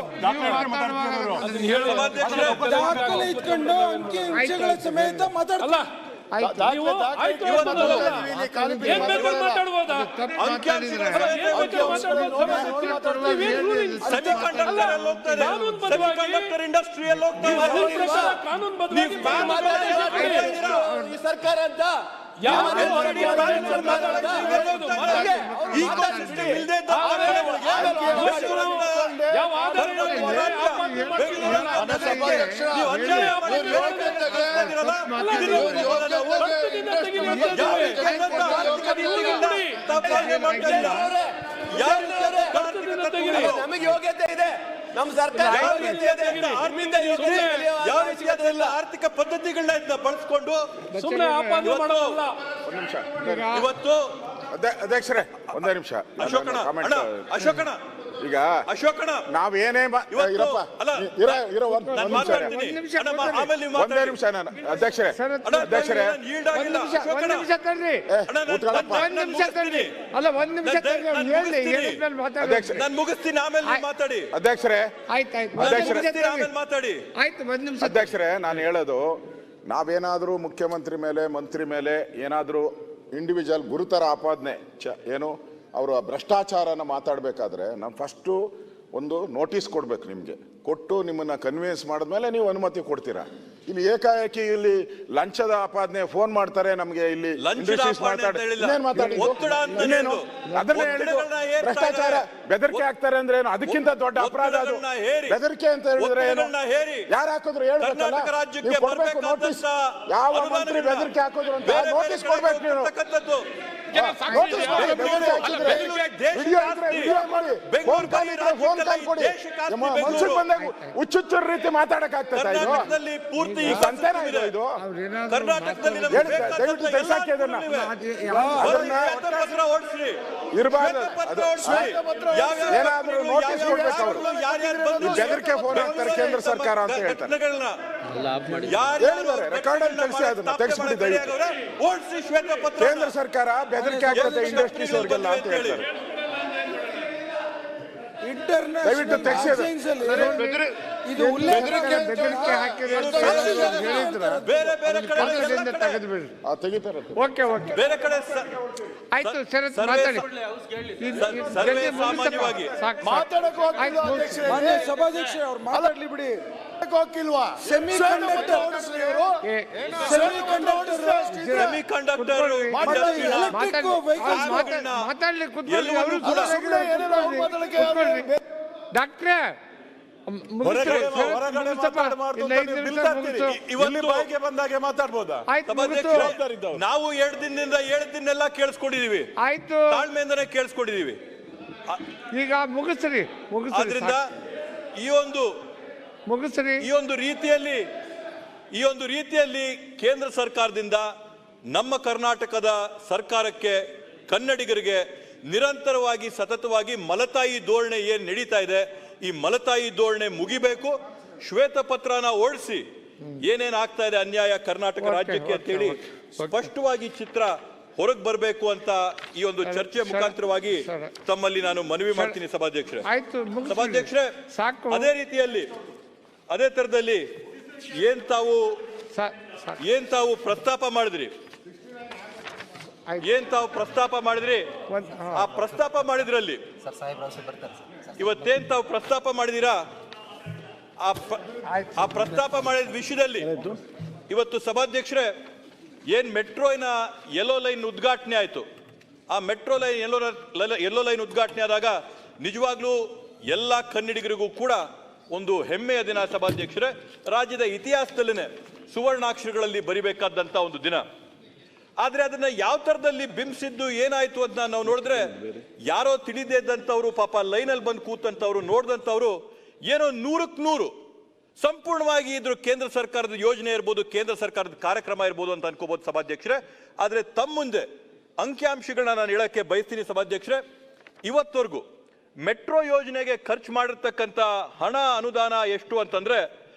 ಅದನ್ನ ಹೇಳಿ. ಸಭಾಧ್ಯಕ್ಷರೇ, ದಾಖಲೆ ಇಟ್ಕೊಂಡು ಅಂಕಿ ಅಂಶಗಳ ಸಮೇತ ಮಾತಾಡ್ತಾರೆ. ನೀವು ಆಯ್ತು ಅನ್ನೋದಲ್ಲ. ಏನ್ ಬೇಕಾದ್ರೂ ಮಾತಾಡ್ಬೋದಾ? ಅಂಕಿಅಂಶಗಳ ಏನ್ ಬೇಕಾದ್ರೂ ಮಾತಾಡ್ಬೋದು. ನೀವೇನ್ ruling? ಸೆಮಿಕಂಡಕ್ಟರ್ ಅಲ್ಲಿ ಹೋಗ್ತಾ ಇದೆ. ಕಾನೂನುಬದ್ಧವಾಗಿ ಸೆಮಿಕಂಡಕ್ಟರ್ ಇಂಡಸ್ಟ್ರಿಯಲ್ಲಿ ಹೋಗ್ತಾ ನೀವು ಅದ್ರ ಇದೆ. ಪ್ರಕಾರ ಕಾನೂನುಬದ್ಧವಾಗಿ ಮಾತಾಡಿ. ಈ ಸರ್ಕಾರ ಅಂತ ಯಾವ Ecosystem ಇಲ್ದೇ ಇದ್ದ ಯಾವ ಆಧಾರ ನೀವು ಅನ್ಯಾಯ ಮಾಡಿದ್ರೆ ತಪ್ಪಾಗಿ ಮಾಡ್ತಾ ಇಲ್ಲ. ಯಾವ ರೀತಿಯಾದ ತಾರ್ಕಿಕತೆ ತೆಗೀರಿ. ನಮಗೆ ಯೋಗ್ಯತೆ ಇದೆ. ನಮ್ಮ ಸರ್ಕಾರ ಯಾವ ರೀತಿಯಾದ ಯಾವ ರೀತಿಯಾದ ಆರ್ಥಿಕ ಪದ್ಧತಿಗಳನ್ನ ಇದನ್ನ ಬಳಸ್ಕೊಂಡು ಸುಮ್ಮನೆ ಆಪಾದನೆ ಮಾಡೋದಲ್ಲ. ಇವತ್ತು ಅಧ್ಯಕ್ಷರೇ ಒಂದೇ ನಿಮಿಷ ಅಶೋಕಣ ಅಣ್ಣ ಅಶೋಕಣ ಈಗ ಅಶೋಕಣ ನಾವೇನೇ ಇವತ್ತು ಇರಪ್ಪ ಅಲ್ಲ ಇರೋ ಒಂದು ನಾನು ನಿಮಿಷ ಮಾತಾಡ್ತೀನಿ ಅಣ್ಣ, ಆಮೇಲೆ ನೀವು ಒಂದೇ ಮಾತಾಡಿ. ನಿಮಿಷ ನಾನು ಅಧ್ಯಕ್ಷರೇ ಅಣ್ಣ, ಅಧ್ಯಕ್ಷರೇ ನಾನು yield ಆಗಿಲ್ಲ. ಅಶೋಕಣ. ಅಣ್ಣ, ಕೂತ್ಕೊಳ್ಳಪ್ಪ. ನಾನು ಮುಗಿಸ್ತೀನಿ. ಅಲ್ಲ ಒಂದ್ ನಿಮಿಷ ಅಧ್ಯಕ್ಷರೇ ನಾನು ಮುಗಿಸ್ತೀನಿ ಆಮೇಲೆ ನೀವು ಮಾತಾಡಿ. ಅಧ್ಯಕ್ಷರೇ ಆಯ್ತಾಯ್ತು ನಾನು ಮುಗಿಸ್ತೀನಿ, ಆಮೇಲೆ ಮಾತಾಡಿ. ಆಯ್ತು ಒಂದ್ ನಿಮಿಷ ಅಧ್ಯಕ್ಷರೇ ನಾನು ಹೇಳೋದು ನಾವೇನಾದರೂ ಮುಖ್ಯಮಂತ್ರಿ ಮೇಲೆ ಮಂತ್ರಿ ಮೇಲೆ ಏನಾದರೂ ಇಂಡಿವಿಜುವಲ್ ಗುರುತರ ಆಪಾದನೆ ಏನು ಅವರು ಭ್ರಷ್ಟಾಚಾರನ ಮಾತಾಡಬೇಕಾದ್ರೆ ನಾವು ಫಸ್ಟು ಒಂದು ನೋಟಿಸ್ ಕೊಡ್ಬೇಕು ನಿಮಗೆ, ಕೊಟ್ಟು ನಿಮ್ಮನ್ನ ಕನ್ವಿನ್ಸ್ ಮಾಡಿದ್ಮೇಲೆ ನೀವು ಅನುಮತಿ ಕೊಡ್ತೀರಾ. ಇಲ್ಲಿ ಏಕಾಏಕಿ ಇಲ್ಲಿ ಲಂಚದ ಆಪಾದನೆ ಫೋನ್ ಮಾಡ್ತಾರೆ ನಮಗೆ ಇಲ್ಲಿ ಲಂಚದ ಆಪಾದನೆ ಅಂತ ಹೇಳಿಲ್ಲ. ಇನ್ನೇನು ಮಾತಾಡಿದ್ದು? ಒತ್ತಡ ಅಂತ ಇನ್ನೇನು? ಹೇಳಿದ್ದು. ಅದನ್ನೇ ಹೇಳಿದ್ದು. ಒತ್ತಡಗಳನ್ನ ಹೇರ್ತಾ ಭ್ರಷ್ಟಾಚಾರ ಇದ್ದಾರೆ. ಬೆದರಿಕೆ ಆಗ್ತಾರೆ ಅಂದ್ರೆ ಏನು? ಅದಕ್ಕಿಂತ ದೊಡ್ಡ ಅಪರಾಧ ಅದು. ಒತ್ತಡಗಳನ್ನ ಹೇರಿ. ಬೆದರಿಕೆ ಅಂತ ಹೇಳಿದ್ರೆ ಏನು? ಒತ್ತಡಗಳನ್ನ ಹೇರಿ. ಯಾರು ಹಾಕಿದ್ರು ಹೇಳ್ಬೇಕಲ್ಲ. ಕರ್ನಾಟಕ ರಾಜ್ಯಕ್ಕೆ ನೀವು ಕೊಡ್ಬೇಕು ನೋಟಿಸ್. ಬರ್ಬೇಕಾದಂತ ಯಾವ ಮಂತ್ರಿ ಅನುದಾನಗಳನ್ನ ಬೆದರಿಕೆ ಹಾಕಿದ್ರು ಅಂತ ಬೇರೆ ನೋಟಿಸ್ ಬೇರೆ ಕೊಡ್ಬೇಕು ಕಡೆ ನೀವು. ಹೋಗ್ತಕ್ಕಂಥದ್ದು. ನೋಟಿಸ್ ಕೊಡಿ. ಬೆದರಿಕೆ ಹಾಕಿದ್ರೆ ವಿಡಿಯೋ ಇದ್ರೆ ವಿಡಿಯೋ ಮಾಡಿ, ಫೋನ್ ಕಾಲ್ ಇದ್ರೆ ಫೋನ್ ಕಾಲ್ ಕೊಡಿ. ಮನ್ಸಿಗೆ ಬಂದಾಗ ಹುಚ್ಚುಚ್ಚರ ರೀತಿ ಮಾತಾಡಕ್ ಆಗ್ತದ ಇದು? ಕರ್ನಾಟಕದಲ್ಲಿ ಪೂರ್ತಿ ಈ ಸಂತೆನ ಇದು? ಕರ್ನಾಟಕದಲ್ಲಿ ನಮಗೆ ಹೇಳಿ, ಬೇಕಾದಂತ ದಯವಿಟ್ಟು ಎಲ್ಲ ತೆಗ್ಸಾಕಿ ಅದನ್ನ. ಅದನ್ನ ಶ್ವೇತಪತ್ರ ಹೊರಡಿಸ್ರಿ. ಇರ್ಬಾರ್ದು. ಶ್ವೇತಪತ್ರ ಹೊರಡಿಸ್ರಿ. ಯಾವ್ಯಾವ ಏನಾದ್ರೂ ನೋಟಿಸ್ ಕೊಡ್ಬೇಕು ಅವರು. ಯಾರ್ಯಾರು ಬಂದು ಈ ಬೆದರಿಕೆ ಫೋನ್ ಹಾಕ್ತಾರೆ ಕೇಂದ್ರ ಸರ್ಕಾರ ಅಂತ ಹೇಳ್ತಾರೆ. ಘಟನೆಗಳನ್ನ ಹೇಳಿದ್ದಾರೆ, ರೆಕಾರ್ಡ್ ಅಲ್ಲಿ ಕಳಿಸಿ ಅದನ್ನ ತೆಗೆಸ್ಬಿಡಿ ದಯವಿಟ್ಟು. ಓಡಿಸಿ ಶ್ವೇತಪತ್ರ. ಕೇಂದ್ರ ಸರ್ಕಾರ ಬೆದರಿಕೆ ಹಾಕುತ್ತೆ ಇಂಡಸ್ಟ್ರೀಸ್ ಅವ್ರಿಗೆಲ್ಲ ಅಂತ ಹೇಳ್ತಾರೆ. ದಯವಿಟ್ಟು ತೆಗೆಸಿ ಇದು ಬೆದರಿಕೆ ಬೇರೆ ಬೇರೆ ಕಡೆ ತೆಗಿತಾರೆ. ಓಕೆ ಓಕೆ ಬೇರೆ ಕಡೆ ಆಯ್ತು ಶರತ್ ಸರ್ವೇ ಮಾತಾಡಿ. ಸರ್ವೇ ಸಾಮಾನ್ಯವಾಗಿ ಮಾನ್ಯ ಸಭಾಧ್ಯಕ್ಷ ಅವ್ರು ಮಾತಾಡ್ಲಿ ಬಿಡಿ. ಸೆಮಿಕಂಡಕ್ಟರ್ ಮಾತಾಡ್ಲಿ ಎಲ್ಲವನ್ನೂ ಕೂಡ ಡಾಕ್ಟ್ರೆ ಬಾಯಿಗೆ ಬಂದಾಗೆ ಮಾತಾಡ್ಬೋದಾ? ನಾವು 2 ದಿನದಿಂದ ಹೇಳಿದ್ದನ್ನೆಲ್ಲ ಕೇಳಿಸ್ಕೊಂಡಿದೀವಿ. ಆಯ್ತು ತಾಳ್ಮೆಯಿಂದನೇ ಕೇಳಿಸ್ಕೊಂಡಿದೀವಿ. ಈಗ ಮುಗಿಸ್ರಿ ಆದ್ರಿಂದ ಈ ಒಂದು ರೀತಿಯಲ್ಲಿ ಕೇಂದ್ರ ಸರ್ಕಾರದಿಂದ ನಮ್ಮ ಕರ್ನಾಟಕದ ಸರ್ಕಾರಕ್ಕೆ ಕನ್ನಡಿಗರಿಗೆ ನಿರಂತರವಾಗಿ ಸತತವಾಗಿ ಮಲತಾಯಿ ಧೋರಣೆ ಏನ್ ನಡೀತಾ ಇದೆ, ಈ ಮಲತಾಯಿ ಧೋರಣೆ ಮುಗಿಬೇಕು. ಶ್ವೇತಪತ್ರನ ಓಡಿಸಿ ಏನೇನ್ ಆಗ್ತಾ ಇದೆ ಅನ್ಯಾಯ ಕರ್ನಾಟಕ ರಾಜ್ಯಕ್ಕೆ ಅಂತೇಳಿ ಸ್ಪಷ್ಟವಾಗಿ ಚಿತ್ರ ಹೊರಗೆ ಬರಬೇಕು ಅಂತ ಈ ಒಂದು ಚರ್ಚೆಯ ಮುಖಾಂತರವಾಗಿ ತಮ್ಮಲ್ಲಿ ನಾನು ಮನವಿ ಮಾಡ್ತೀನಿ ಸಭಾಧ್ಯಕ್ಷರೇ. ಸಭಾಧ್ಯಕ್ಷರೇ, ಅದೇ ರೀತಿಯಲ್ಲಿ ಅದೇ ತರದಲ್ಲಿ ಏನ್ ತಾವು ಪ್ರಸ್ತಾಪ ಮಾಡಿದ್ರಿ ಆ ಪ್ರಸ್ತಾಪ ಮಾಡಿದ್ರಲ್ಲಿ ಇವತ್ತೇನ್ ತಾವು ಪ್ರಸ್ತಾಪ ಮಾಡಿದಿರಾ ಆ ಪ್ರಸ್ತಾಪ ಮಾಡಿದ ವಿಷಯದಲ್ಲಿ ಇವತ್ತು ಸಭಾಧ್ಯಕ್ಷರೇ ಏನ್ ಮೆಟ್ರೋನ ಯೆಲ್ಲೋ ಲೈನ್ ಉದ್ಘಾಟನೆ ಆಯ್ತು. ಆ ಮೆಟ್ರೋ ಲೈನ್ ಯೆಲ್ಲೋ ಲೈನ್ ಉದ್ಘಾಟನೆ ಆದಾಗ ನಿಜವಾಗ್ಲೂ ಎಲ್ಲಾ ಕನ್ನಡಿಗರಿಗೂ ಕೂಡ ಒಂದು ಹೆಮ್ಮೆಯ ದಿನ ಸಭಾಧ್ಯಕ್ಷರೇ. ರಾಜ್ಯದ ಇತಿಹಾಸದಲ್ಲಿನೇ ಸುವರ್ಣಾಕ್ಷರಗಳಲ್ಲಿ ಬರಿಬೇಕಾದಂತ ಒಂದು ದಿನ. ಆದ್ರೆ ಅದನ್ನ ಯಾವ ತರದಲ್ಲಿ ಬಿಂಬಿಸಿದ್ದು ಏನಾಯ್ತು ಅಂತ ನಾವು ನೋಡಿದ್ರೆ ಯಾರೋ ತಿಳಿದೇ ಇದ್ದಂಥವ್ರು ಪಾಪ ಲೈನಲ್ಲಿ ಬಂದು ಕೂತಂತವ್ರು ನೋಡಿದಂಥವ್ರು ಏನೋ 100ಕ್ಕೆ 100 ಸಂಪೂರ್ಣವಾಗಿ ಇದ್ರು ಕೇಂದ್ರ ಸರ್ಕಾರದ ಯೋಜನೆ ಇರ್ಬೋದು, ಕೇಂದ್ರ ಸರ್ಕಾರದ ಕಾರ್ಯಕ್ರಮ ಇರ್ಬೋದು ಅಂತ ಅನ್ಕೋಬಹುದು ಸಭಾಧ್ಯಕ್ಷರೇ. ಆದ್ರೆ ತಮ್ಮ ಮುಂದೆ ಅಂಕಿಅಂಶಗಳನ್ನ ನಾನು ಹೇಳಕ್ಕೆ ಬಯಸ್ತೀನಿ ಸಭಾಧ್ಯಕ್ಷರೇ. ಇವತ್ತವರೆಗೂ ಮೆಟ್ರೋ ಯೋಜನೆಗೆ ಖರ್ಚು ಮಾಡಿರ್ತಕ್ಕಂಥ ಹಣ ಅನುದಾನ ಎಷ್ಟು ಅಂತಂದ್ರೆ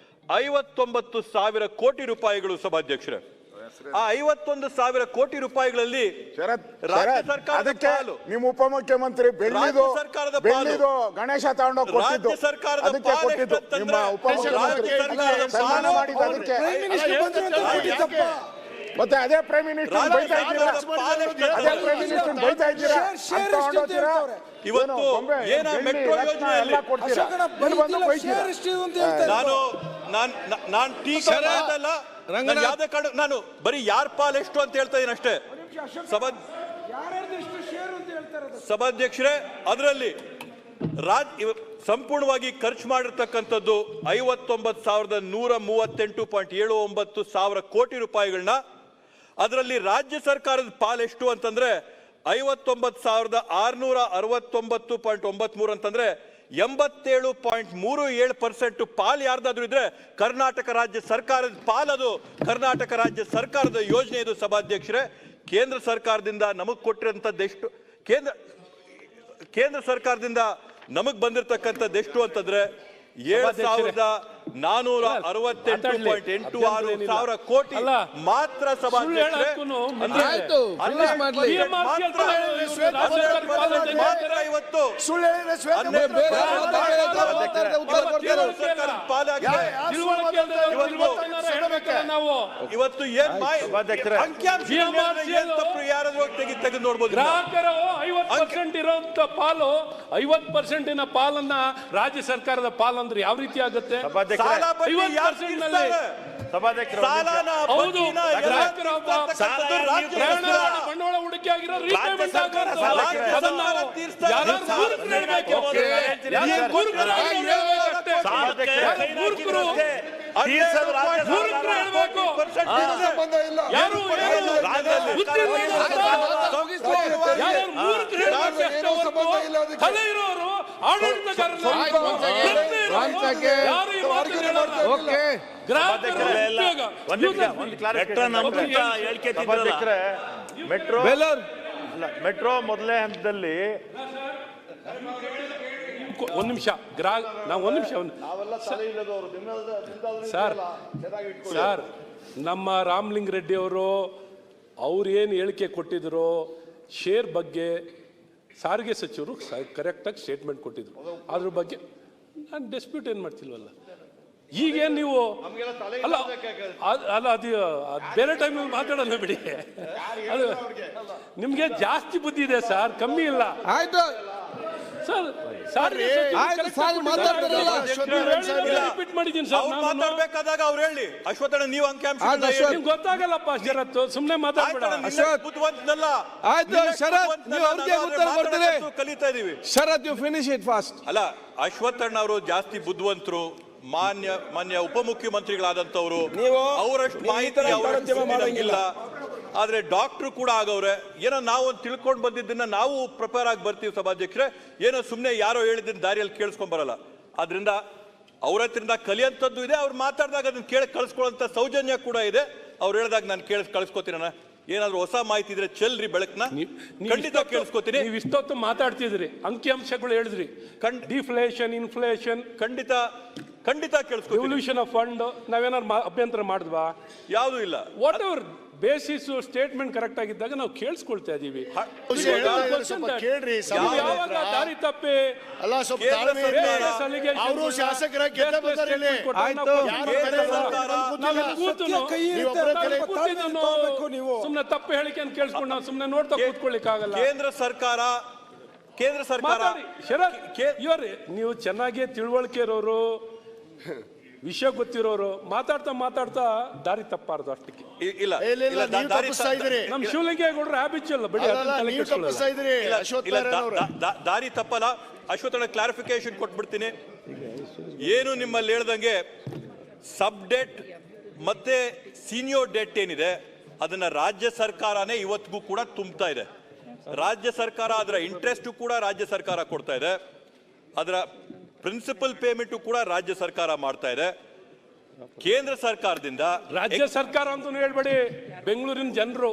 59,000 ಕೋಟಿ ರೂಪಾಯಿಗಳು ಸಭಾಧ್ಯಕ್ಷರೇ. ಆ 51,000 ಕೋಟಿ ರೂಪಾಯಿಗಳಲ್ಲಿ ಶರತ್ ರಾಜ್ಯ ಶರತ್, ಸರ್ಕಾರದ ಅದಕ್ಕೆ ಪಾಲು. ನಿಮ್ಮ ಉಪಮುಖ್ಯಮಂತ್ರಿ ಬೆಳ್ಳಿದು ರಾಜ್ಯ ಸರ್ಕಾರದ ಪಾಲು. ಬೆಳ್ಳಿದು ಗಣೇಶ ತಗೊಂಡೋಗಿ ಕೊಟ್ಟಿದ್ದು ರಾಜ್ಯ ಸರ್ಕಾರದ ಅದಕ್ಕೆ ಪಾಲು ಕೊಟ್ಟಿದ್ದು ಎಷ್ಟಂತಂದ್ರೆ ನಿಮ್ಮ ಉಪಮುಖ್ಯಮಂತ್ರಿ ರಾಜ್ಯ ಸರ್ಕಾರದ ಸನ್ಮಾನ ಪಾಲು ಮಾಡಿದ್ದು ಅದಕ್ಕೆ ಪ್ರೈಮ್ ಮಿನಿಸ್ಟರ್ ಬಂದ್ರು ಅಂತ ಕೊಟ್ಟಿದ್ದಪ್ಪ. ಮತ್ತೆ ಅದೇ ಪ್ರೈಮ್ ಮಿನಿಸ್ಟರ್ ರಾಜ್ಯ ಬೈತಾ ಇದ್ದೀರಾ ಸರ್ಕಾರದ ಪಾಲು ಅದೇ ಪ್ರೈಮ್ ಮಿನಿಸ್ಟರ್ ಬೈತಾ ಇದ್ದೀರಾ ಶೇರ್ ಅಂತ ಎಷ್ಟು ಅಂತ ಹೊರಟೋಗ್ತೀರಾ? ಹೇಳ್ತಾವ್ರೆ. ಇವತ್ತು ಏನು, ಗೊಂಬೆ, ಏನ ಬೆಳ್ಳಿ, ಮೆಟ್ರೋ ರತ್ನ ಯೋಜನೆಯಲ್ಲಿ ಎಲ್ಲ ಕೊಡ್ತೀರಾ? ಅಶೋಕಣ್ಣ ಇಲ್ಲಿ ಬಂದು ಬೈದಿಲ್ಲ, ಬೈತೀರಾ? ಶೇರ್ ಎಷ್ಟು ಅಂತ ಹೇಳ್ತಾರೆ. ನಾನು ಟೀಕೆ ಮಾಡೋದಲ್ಲ. ನಾನು ಯಾವ್ದೇ ಕಾರಣ ನಾನು ಬರೀ ಯಾರ ಪಾಲ್ ಎಷ್ಟು ಅಂತ ಹೇಳ್ತಾ ಇದ್ದೀನಿ ಅಷ್ಟೇ. ಯಾರ್ಯಾರ್ದೆಷ್ಟು ಶೇರ್ ಅಂತ ಹೇಳ್ತಾರೆ ಅದು. ಸಭಾಧ್ಯಕ್ಷರೇ, ಅದರಲ್ಲಿ ಸಂಪೂರ್ಣವಾಗಿ ಖರ್ಚು ಮಾಡಿರ್ತಕ್ಕಂಥದ್ದು 59,138.79 ಕೋಟಿ ರೂಪಾಯಿಗಳನ್ನ. ಅದರಲ್ಲಿ ರಾಜ್ಯ ಸರ್ಕಾರದ ಪಾಲ್ ಎಷ್ಟು ಅಂತಂದ್ರೆ 59,669.93 ಅಂತಂದ್ರೆ 87.37% ಪಾಲ್ ಯಾರ್ದಾದ್ರೂ ಇದ್ರೆ ಕರ್ನಾಟಕ ರಾಜ್ಯ ಸರ್ಕಾರದ ಪಾಲದು. ಕರ್ನಾಟಕ ರಾಜ್ಯ ಸರ್ಕಾರದ ಯೋಜನೆ ಇದು. ಸಭಾಧ್ಯಕ್ಷರೇ, ಕೇಂದ್ರ ಸರ್ಕಾರದಿಂದ ನಮಗೆ ಕೊಟ್ಟಿರೋಂಥದ್ದೆಷ್ಟು, ಕೇಂದ್ರ ಸರ್ಕಾರದಿಂದ ನಮಗ್ ಬಂದಿರತಕ್ಕಂಥದ್ದೆಷ್ಟು ಅಂತಂದ್ರೆ 7,468.86 ಕೋಟಿ ಮಾತ್ರ. ಸಭಾಧ್ಯಕ್ಷರೇ, ಮಾತ್ರ ಇವತ್ತು ಇವತ್ತು ಏನ್ ಅಂಕಿಅಂಶ ಯಾರಾದ್ರೂ ತೆಗೆದು ನೋಡ್ಬೋದು. ಗ್ರಾಹಕರು 50% ಇರುವಂತ ಪಾಲು 50% ಪಾಲನ್ನ ರಾಜ್ಯ ಸರ್ಕಾರದ ಪಾಲು ಅಂದ್ರೆ ಯಾವ ರೀತಿ ಆಗುತ್ತೆ? ಸಾಲ ಬಡ್ಡಿ ಯಾರು ತೀರಿಸ್ತಾರೆ? ಸಾಲನ ಹೌದು, ಬಡ್ಡಿನ ಗ್ರಾಹಕರು ಬಂಡವಾಳ ಹೂಡಿಕೆ ಆಗಿರೋ ರೀಪೇಮೆಂಟ್ ಆಗೋದು. ಅದನ್ನ ಯಾರು ಮೂರ್ಖರು ಹೇಳ್ಬೇಕು. ಯಾರು ಮೂರ್ಖರು ಹೇಳ್ಬೇಕಷ್ಟೇ. ಮೂರ್ಖರು ಹೇಳ್ಬೇಕು. ಯಾರು ತಲೆ ಇರೋರು ಆಡಳಿತಗಾರರು ಮೆಟ್ರೋ ಮೊದಲನೇ ಹಂತದಲ್ಲಿ ಒಂದ್ ನಿಮಿಷ ನಾವು ಒಂದ್ ನಿಮಿಷ ಸರ್, ನಮ್ಮ ರಾಮಲಿಂಗ ರೆಡ್ಡಿ ಅವರು ಅವ್ರೇನು ಹೇಳಿಕೆ ಕೊಟ್ಟಿದ್ರು ಶೇರ್ ಬಗ್ಗೆ ಸಾರಿಗೆ ಸಚಿವರು ಕರೆಕ್ಟಾಗಿ ಸ್ಟೇಟ್ಮೆಂಟ್ ಕೊಟ್ಟಿದ್ರು. ಅದ್ರ ಬಗ್ಗೆ ನಾನು ಡಿಸ್ಪ್ಯೂಟ್ ಏನು ಮಾಡ್ತಿಲ್ವಲ್ಲ. ಈಗೇನು ನೀವು ಅಲ್ಲ ಅದು ಬೇರೆ ಟೈಮಲ್ಲಿ ಮಾತಾಡೋಣ ಬಿಡಿ. ಅದು ನಿಮಗೆ ಜಾಸ್ತಿ ಬುದ್ಧಿ ಇದೆ ಸರ್, ಕಮ್ಮಿ ಇಲ್ಲ. ಆಯ್ತು ಸರ್ ರಿಪೀಟ್ ಮಾಡಿದ್ದೀನಿ ಸರ್. ಮಾತಾಡ್ಬೇಕಾದಾಗ ಅವ್ರು ಹೇಳಿ. ಅಶ್ವತ್ಥಣ್ಣ, ನೀವು ಅಂಕಿಅಂಶ ಗೊತ್ತಾಗಲ್ಲಪ್ಪ ಶರತ್, ಸುಮ್ಮನೆ ಮಾತಾಡ್ಬೇಡ. ಬುದ್ಧಿವಂತನಲ್ಲ. ಆಯ್ತು ಶರತ್, ನೀವು ಅವ್ರಿಗೆ ಉತ್ತರ ಕೊಡ್ತೀರಿ. ಕಲಿತಾ ಇದೀವಿ. ಶರತ್, ಯು ಫಿನಿಶ್ ಇಟ್ ಫಾಸ್ಟ್. ಅಲ್ಲ, ಅಶ್ವತ್ಥಣ್ಣ ಅವರು ಜಾಸ್ತಿ ಬುದ್ಧಿವಂತರು, ಮಾನ್ಯ ಉಪಮುಖ್ಯಮಂತ್ರಿಗಳಾದಂತವ್ರು, ಅವರಷ್ಟು ಮಾಹಿತಿ ಮಾಡಂಗಿಲ್ಲ. ಆದ್ರೆ ಡಾಕ್ಟರ್ ಕೂಡ ಆಗವ್ರೆ. ಏನೋ ನಾವು ತಿಳ್ಕೊಂಡು ಬಂದಿದ್ದನ್ನ ನಾವು ಪ್ರಿಪೇರ್ ಆಗಿ ಬರ್ತೀವಿ. ಸಭಾಧ್ಯಕ್ಷರೇ, ಏನೋ ಸುಮ್ಮನೆ ಯಾರೋ ಹೇಳಿದ್ದನ್ನ ದಾರಿಯಲ್ಲಿ ಕೇಳಿಸ್ಕೊಂಡ್ ಬರಲ್ಲ. ಆದ್ರಿಂದ ಅವ್ರ ಹತ್ರಿಂದ ಕಲಿಯಂಥದ್ದು ಇದೆ. ಅವ್ರು ಮಾತಾಡಿದಾಗ ಅದನ್ನ ಕೇಳಿ ಕಳಿಸ್ಕೊಳ್ಳೋಂಥ ಸೌಜನ್ಯ ಕೂಡ ಇದೆ. ಅವ್ರು ಹೇಳಿದಾಗ ನಾನು ಕಳಿಸ್ಕೊತೀನ. ಏನಾದ್ರು ಹೊಸ ಮಾಹಿತಿ ಇದ್ರೆ ಚೆಲ್ರಿ ಬೆಳಕನ್ನ, ಖಂಡಿತ ಕೇಳಿಸ್ಕೊತೀನಿ. ನೀವು ಇಷ್ಟೊತ್ತು ಮಾತಾಡ್ತಿದ್ರಿ, ಅಂಕಿಅಂಶಗಳು ಹೇಳಿದ್ರಿ, ಡಿಫ್ಲೇಷನ್, ಇನ್ಫ್ಲೇಷನ್, ಖಂಡಿತ ಕೇಳಿಸ್ಕೊತೀನಿ. ರೆವಲ್ಯೂಷನ್ ಆಫ್ ಫಂಡ್ ನಾವೇನಾದ್ರು ಅಭ್ಯಂತರ ಮಾಡಿದ್ವಾ? ಯಾವುದೂ ಇಲ್ಲ. What ever basis statement correct ಆಗಿದ್ದಾಗ ನಾವು ಕೇಳಿಸ್ಕೊಳ್ತಾ ಇದೀವಿ. ಯಾವಾಗ ದಾರಿ ತಪ್ಪಿ ಅವರು ಶಾಸಕರ ಸುಮ್ನೆ ತಪ್ಪು ಹೇಳಿಕೆ ಅಂತ ಕೇಳಿಸ್ಕೊಂಡು ನಾವು ಸುಮ್ನೆ ನೋಡ್ತಾ ಕೂತ್ಕೊಳ್ಳಿಕ್ ಆಗಲ್ಲ. ಕೇಂದ್ರ ಸರ್ಕಾರ ಶರತ್, ನೀವು ಚೆನ್ನಾಗಿ ತಿಳುವಳಿಕೆ ಇರೋರು, ವಿಷಯ ಗೊತ್ತಿರೋರು, ಮಾತಾಡ್ತಾ ದಾರಿ ತಪ್ಪಾರ್ದು ಅಷ್ಟಕ್ಕೆ. ಇಲ್ಲ, ನಮ್ ಶಿವಲಿಂಗೇಗೌಡರು ಹ್ಯಾಬಿಚುವಲ್ ಬಿಡಿ. ದಾರಿ ತಪ್ಪಲ್ಲ. ಅಶ್ವತ್ಥಣ್ಣ ಕ್ಲಾರಿಫಿಕೇಶನ್ ಕೊಟ್ಬಿಡ್ತೀನಿ. ಏನು ನಿಮ್ಮಲ್ಲಿ ಹೇಳ್ದಂಗೆ ಸಬ್ ಡೆಟ್ ಮತ್ತೆ ಸೀನಿಯರ್ ಡೆಟ್ ಏನಿದೆ ಅದನ್ನ ರಾಜ್ಯ ಸರ್ಕಾರನೇ ಇವತ್ತಿಗೂ ಕೂಡ ತುಂಬ್ತಾ ಇದೆ. ರಾಜ್ಯ ಸರ್ಕಾರ ಅದರ ಇಂಟ್ರೆಸ್ಟ್ ಕೂಡ ರಾಜ್ಯ ಸರ್ಕಾರ ಕೊಡ್ತಾ ಇದೆ. ಅದರ ಪ್ರಿನ್ಸಿಪಲ್ ಪೇಮೆಂಟ್ ಕೂಡ ರಾಜ್ಯ ಸರ್ಕಾರ ಮಾಡ್ತಾ ಇದೆ. ಕೇಂದ್ರ ಸರ್ಕಾರದಿಂದ ರಾಜ್ಯ ಸರ್ಕಾರ ಅಂತ ಹೇಳ್ಬೇಡಿ, ಬೆಂಗಳೂರಿನ ಜನರು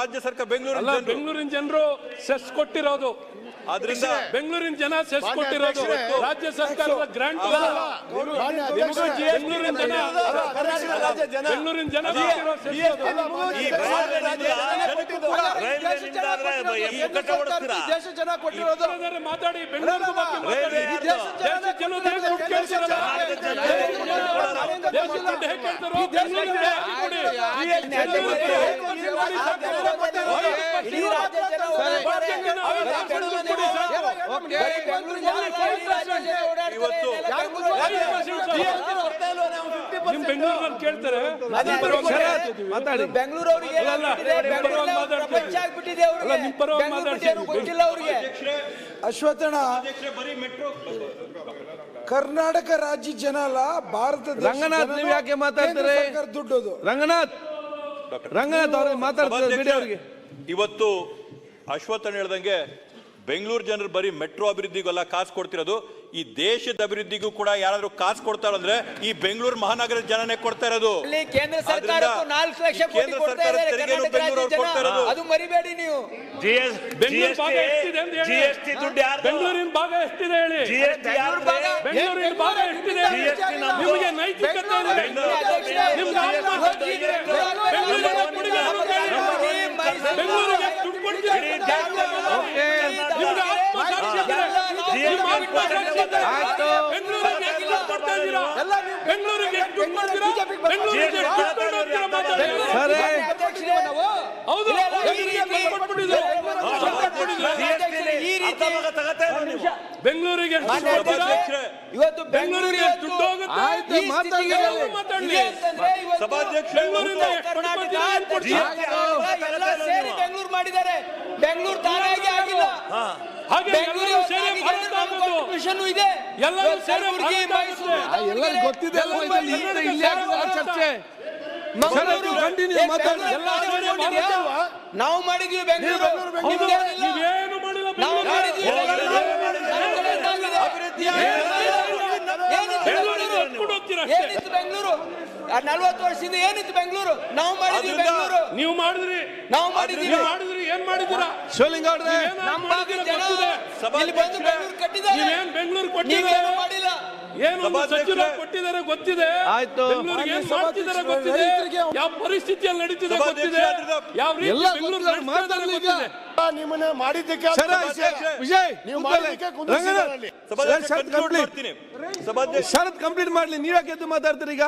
ರಾಜ್ಯ ಸರ್ಕಾರ ಬೆಂಗಳೂರಿನ ಜನರು ಸೆಸ್ ಕೊಟ್ಟಿರೋದು ಆದ್ರಿಂದ ಬೆಂಗಳೂರಿನ ಜನ ಸೆಸ್ ಕೊಟ್ಟಿರೋದು ರಾಜ್ಯ ಸರ್ಕಾರದ ಗ್ರಾಂಟ್ ಬೆಂಗಳೂರಿನ ಜನ ಬೆಂಗಳೂರಿನ ಜನ ದೇಶ ಜನ ಕೊಟ್ಟಿರೋದು ಮಾತಾಡಿ ಬೆಂಗಳೂರು ಬೆಂಗಳೂರಲ್ಲಿ ಕೇಳ್ತಾರೆ ಅಶ್ವತ್ಥಣ್ಣ ಕರ್ನಾಟಕ ರಾಜ್ಯ ಜನ ಅಲ್ಲ ಭಾರತ ರಂಗನಾಥ್ ನೀವು ಯಾಕೆ ಮಾತಾಡ್ತಾರೆ ದುಡ್ಡದು ರಂಗನಾಥ್ ಅವ್ರಿಗೆ ಮಾತಾಡ್ತಾರೆ ಇವತ್ತು ಅಶ್ವತ್ಥಣ್ಣ ಹೇಳ್ದಂಗೆ ಬೆಂಗಳೂರು ಜನರು ಬರೀ ಮೆಟ್ರೋ ಅಭಿವೃದ್ಧಿಗೆಲ್ಲ ಕಾಸು ಕೊಡ್ತಿರೋದು ಈ ದೇಶದ ಅಭಿವೃದ್ಧಿಗೂ ಕೂಡ ಯಾರಾದ್ರೂ ಕಾಸು ಕೊಡ್ತಾರ ಅಂದ್ರೆ ಈ ಬೆಂಗಳೂರು ಮಹಾನಗರದ ಜನನೇ ಕೊಡ್ತಾ ಇರೋದು. ಕೇಂದ್ರ ಸರ್ಕಾರ 4 ಲಕ್ಷ ಕೋಟಿ ಕೊಡ್ತಾ ಇದ್ದಾರೆ, ಅದು ಮರಿಬೇಡಿ ನೀವು. GST ದುಡ್ಡು ಯಾರು? ಬೆಂಗಳೂರಿನ ಭಾಗ ಎಷ್ಟಿದೆ ಹೇಳಿ? ಬೆಂಗಳೂರಿನ ಭಾಗ ಎಷ್ಟಿದೆ? ನಿಮಗೆ ನೈತಿಕತೆ ಇದೆ? ನಿಮ್ಗೆ ಆತ್ಮಸಾಕ್ಷಿ ಇದೆ? ಬೆಂಗಳೂರಿನ ಕೊಡುಗೆಯನ್ನು ಕೇಳಿ. ಬೆಂಗಳೂರಿಗೆ ದುಡ್ಡು ಕೊಡ್ತೀರಿ? ನಿಮ್ಗೆ ಆತ್ಮಸಾಕ್ಷಿ ಇದೆ? ನಿಮ್ಮ ಆತ್ಮಸಾಕ್ಷಿ ಇದೆ? ಬೆಂಗಳೂರಿಗೆ ಎಷ್ಟು ದುಡ್ಡು ಕೊಡ್ತಾ ಇದ್ದೀರಾ? ಬೆಂಗಳೂರಿಗೆ ಎಷ್ಟು ದುಡ್ಡು ಕೊಡ್ತೀರಾ? ಬೆಂಗಳೂರಿಗೆ ಎಷ್ಟು ದುಡ್ಡು ಕೊಡ್ತೀರಾ? ಮಾತಾಡಿ. ಹೌದು, ಬೆಂಗಳೂರಿಗೆ ಇವತ್ತು ಬೆಂಗಳೂರಿಗೆ ದುಡ್ಡು ಹೋಗುತ್ತೆ. ಸೇರಿ ಬೆಂಗಳೂರು ಮಾಡಿದ್ದಾರೆ, ಬೆಂಗಳೂರು ತಾನಾಗಿ ಆಗಿಲ್ಲ. ಬೆಂಗಳೂರು ಇದೆ, ಎಲ್ಲರೂ ಸೇರಿ ಗೊತ್ತಿದೆ ಚರ್ಚೆ. ನಾವು ಮಾಡಿದ್ವಿ ಬೆಂಗಳೂರು, ನೀವೇನು ಮಾಡಿಲ್ಲ. ನಾವು ಮಾಡಿದ್ವಿ ಏನಿತ್ತು ಬೆಂಗಳೂರು? 40 ವರ್ಷದಿಂದ ಏನಿತ್ತು ಬೆಂಗಳೂರು? ನಾವು ಮಾಡಿದ್ವಿ ಬೆಂಗಳೂರು. ನೀವು ಮಾಡಿದ್ರಿ, ನಾವು ಮಾಡಿದ್ವಿ. ಏನ್ ಮಾಡಿದ್ದೀರಾ? ನಮ್ಮ ಭಾಗದ ಜನ ಇಲ್ಲಿ ಬಂದು ಬೆಂಗಳೂರು ಕಟ್ಟಿದ್ದಾರೆ. ನೀವೇನ್ ಬೆಂಗಳೂರು ಕೊಟ್ಟಿದ್ದೀರಾ? ಮಾಡಿಲ್ಲ. ಏನು ಸಚಿವರು ಕೊಟ್ಟಿದ್ದಾರೆ ಗೊತ್ತಿದೆ. ಬೆಂಗಳೂರಿಗೆ ಏನ್ ಮಾಡ್ತಿದ್ದಾರೆ ಗೊತ್ತಿದೆ. ಯಾವ ಪರಿಸ್ಥಿತಿಯಲ್ಲಿ ನಡೀತಿದೆ ಗೊತ್ತಿದೆ. ಯಾವ ರೀತಿ ಬೆಂಗಳೂರು ನಡೆಸ್ತಿದ್ದಾರೆ ಗೊತ್ತಿದೆ. ನಿಮ್ಮನ್ನ ಮಾಡಿದ್ದಕ್ಕೆ ಶರತ್ ಕಂಪ್ಲೀಟ್ ಮಾಡ್ಲಿ. ನೀವ್ಯಾಕೆ ಎದ್ದು ಮಾತಾಡ್ತೀರಿ ಈಗ?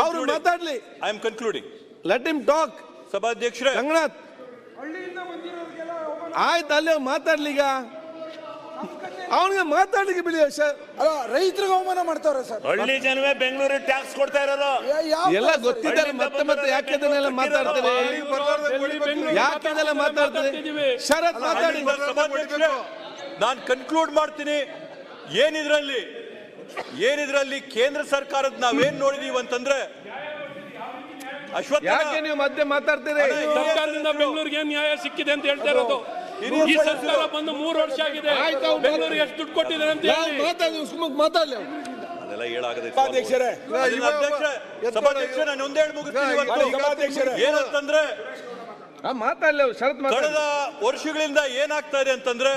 ಅವ್ರು ಮಾತಾಡ್ಲಿ. I am concluding. Let him talk. ಸಭಾಧ್ಯಕ್ಷರೇ, ರಂಗನಾಥ್ ಆಯ್ತು, ಅಲ್ಲೇ ಮಾತಾಡ್ಲಿ. ಈಗ ಅವನಿಗೆ ಮಾತಾಡ್ಲಿಕ್ಕೆ ಬಿಡಿ ಸರ್. ಅಲ್ಲ, ರೈತರಿಗೆ ಅವಮಾನ ಮಾಡ್ತಾವ್ರೆ ಸರ್. ಹಳ್ಳಿ ಜನವೇ ಬೆಂಗಳೂರಿಗೆ ಟ್ಯಾಕ್ಸ್ ಕೊಡ್ತಾ ಇರೋದು ಎಲ್ಲ ಗೊತ್ತಿದ್ದಾರೆ. ಮತ್ತೆ ಯಾಕೆ ಇದನ್ನೆಲ್ಲ ಮಾತಾಡ್ತೀರಿ? ಯಾಕೆ ಇದೆಲ್ಲ ಮಾತಾಡ್ತೀರಿ? ಶರತ್ ಮಾತಾಡಿ. ನಾನು ಕನ್ಕ್ಲೂಡ್ ಮಾಡ್ತೀನಿ. ಏನಿದ್ರಲ್ಲಿ ಕೇಂದ್ರ ಸರ್ಕಾರದ ನಾವೇನ್ ನೋಡಿದೀವಿ ಅಂತಂದ್ರೆ ಯಾಕೆ ನೀವು ಮತ್ತೆ ಮಾತಾಡ್ತೀರಿ? ಸರ್ಕಾರದಿಂದ ಬೆಂಗಳೂರಿಗೆ ಏನ್ ನ್ಯಾಯ ಸಿಕ್ಕಿದೆ ಅಂತ ಹೇಳ್ತಾ ಇರೋದು. ಈ ಸರ್ಕಾರ ಬಂದು 3 ವರ್ಷ ಆಗಿದೆ. ಬೆಂಗಳೂರಿಗೆ ಎಷ್ಟು ದುಡ್ಡು ಕೊಟ್ಟಿದ್ದಾರೆ ಅಂತ ಹೇಳಿ ಮಾತಾಡ್ಲಿ. ಅದೆಲ್ಲ ಹೇಳಾಗದೆ. ಸಭಾಧ್ಯಕ್ಷರೇ, ನಾನು ಒಂದೇ ಹೇಳಿ ಮುಗಿಸ್ತೀನಿ. ಏನಂತಂದ್ರೆ ಮಾತಾಡ್ಲಿ ಶರತ್. ಕಳೆದ ವರ್ಷಗಳಿಂದ ಏನಾಗ್ತಾ ಇದೆ ಅಂತಂದ್ರೆ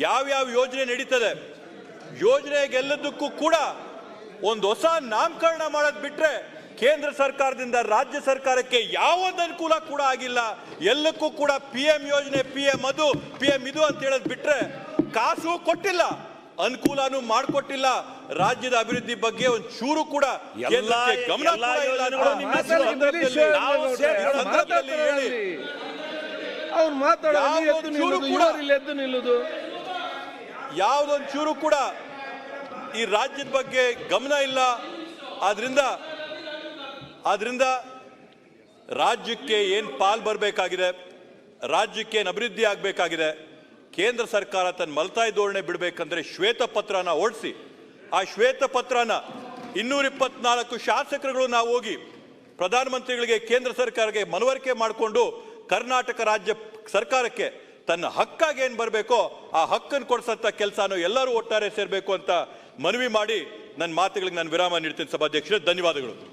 ಯಾವ್ಯಾವ ಯೋಜನೆ ನಡೀತದೆ, ಯೋಜನೆಗೆಲ್ಲದಕ್ಕೂ ಕೂಡ ಒಂದು ಹೊಸ ನಾಮಕರಣ ಮಾಡೋದ್ ಬಿಟ್ರೆ ಕೇಂದ್ರ ಸರ್ಕಾರದಿಂದ ರಾಜ್ಯ ಸರ್ಕಾರಕ್ಕೆ ಯಾವೊಂದು ಅನುಕೂಲ ಕೂಡ ಆಗಿಲ್ಲ. ಎಲ್ಲಕ್ಕೂ ಕೂಡ PM ಯೋಜನೆ, PM ಅದು, PM ಇದು ಅಂತ ಹೇಳೋದ್ ಬಿಟ್ರೆ ಕಾಸು ಕೊಟ್ಟಿಲ್ಲ, ಅನುಕೂಲನೂ ಮಾಡಿಕೊಟ್ಟಿಲ್ಲ. ರಾಜ್ಯದ ಅಭಿವೃದ್ಧಿ ಬಗ್ಗೆ ಒಂದು ಚೂರು ಕೂಡ ಗಮನ ಯಾವುದೊಂದು ಚೂರು ಕೂಡ ಈ ರಾಜ್ಯದ ಬಗ್ಗೆ ಗಮನ ಇಲ್ಲ. ಆದ್ರಿಂದ ರಾಜ್ಯಕ್ಕೆ ಏನ್ ಪಾಲ್ ಬರಬೇಕಾಗಿದೆ, ರಾಜ್ಯಕ್ಕೆ ಏನ್ ಅಭಿವೃದ್ಧಿ ಆಗಬೇಕಾಗಿದೆ, ಕೇಂದ್ರ ಸರ್ಕಾರ ತನ್ನ ಮಲ್ತಾಯಿ ಧೋರಣೆ ಬಿಡಬೇಕಂದ್ರೆ ಶ್ವೇತಪತ್ರನ ಹೊರಡಿಸಿ, ಆ ಶ್ವೇತಪತ್ರನ 224 ಶಾಸಕರುಗಳು ನಾವು ಹೋಗಿ ಪ್ರಧಾನಮಂತ್ರಿಗಳಿಗೆ, ಕೇಂದ್ರ ಸರ್ಕಾರಕ್ಕೆ ಮನವರಿಕೆ ಮಾಡಿಕೊಂಡು ಕರ್ನಾಟಕ ರಾಜ್ಯ ಸರ್ಕಾರಕ್ಕೆ ತನ್ನ ಹಕ್ಕಾಗಿ ಏನ್ ಬರಬೇಕೋ ಆ ಹಕ್ಕನ್ನು ಕೊಡಿಸಂತ ಕೆಲಸನೂ ಎಲ್ಲರೂ ಒಟ್ಟಾರೆ ಸೇರಬೇಕು ಅಂತ ಮನವಿ ಮಾಡಿ ನನ್ನ ಮಾತುಗಳಿಗೆ ನಾನು ವಿರಾಮ ನೀಡ್ತೀನಿ. ಸಭಾಧ್ಯಕ್ಷರೇ, ಧನ್ಯವಾದಗಳು.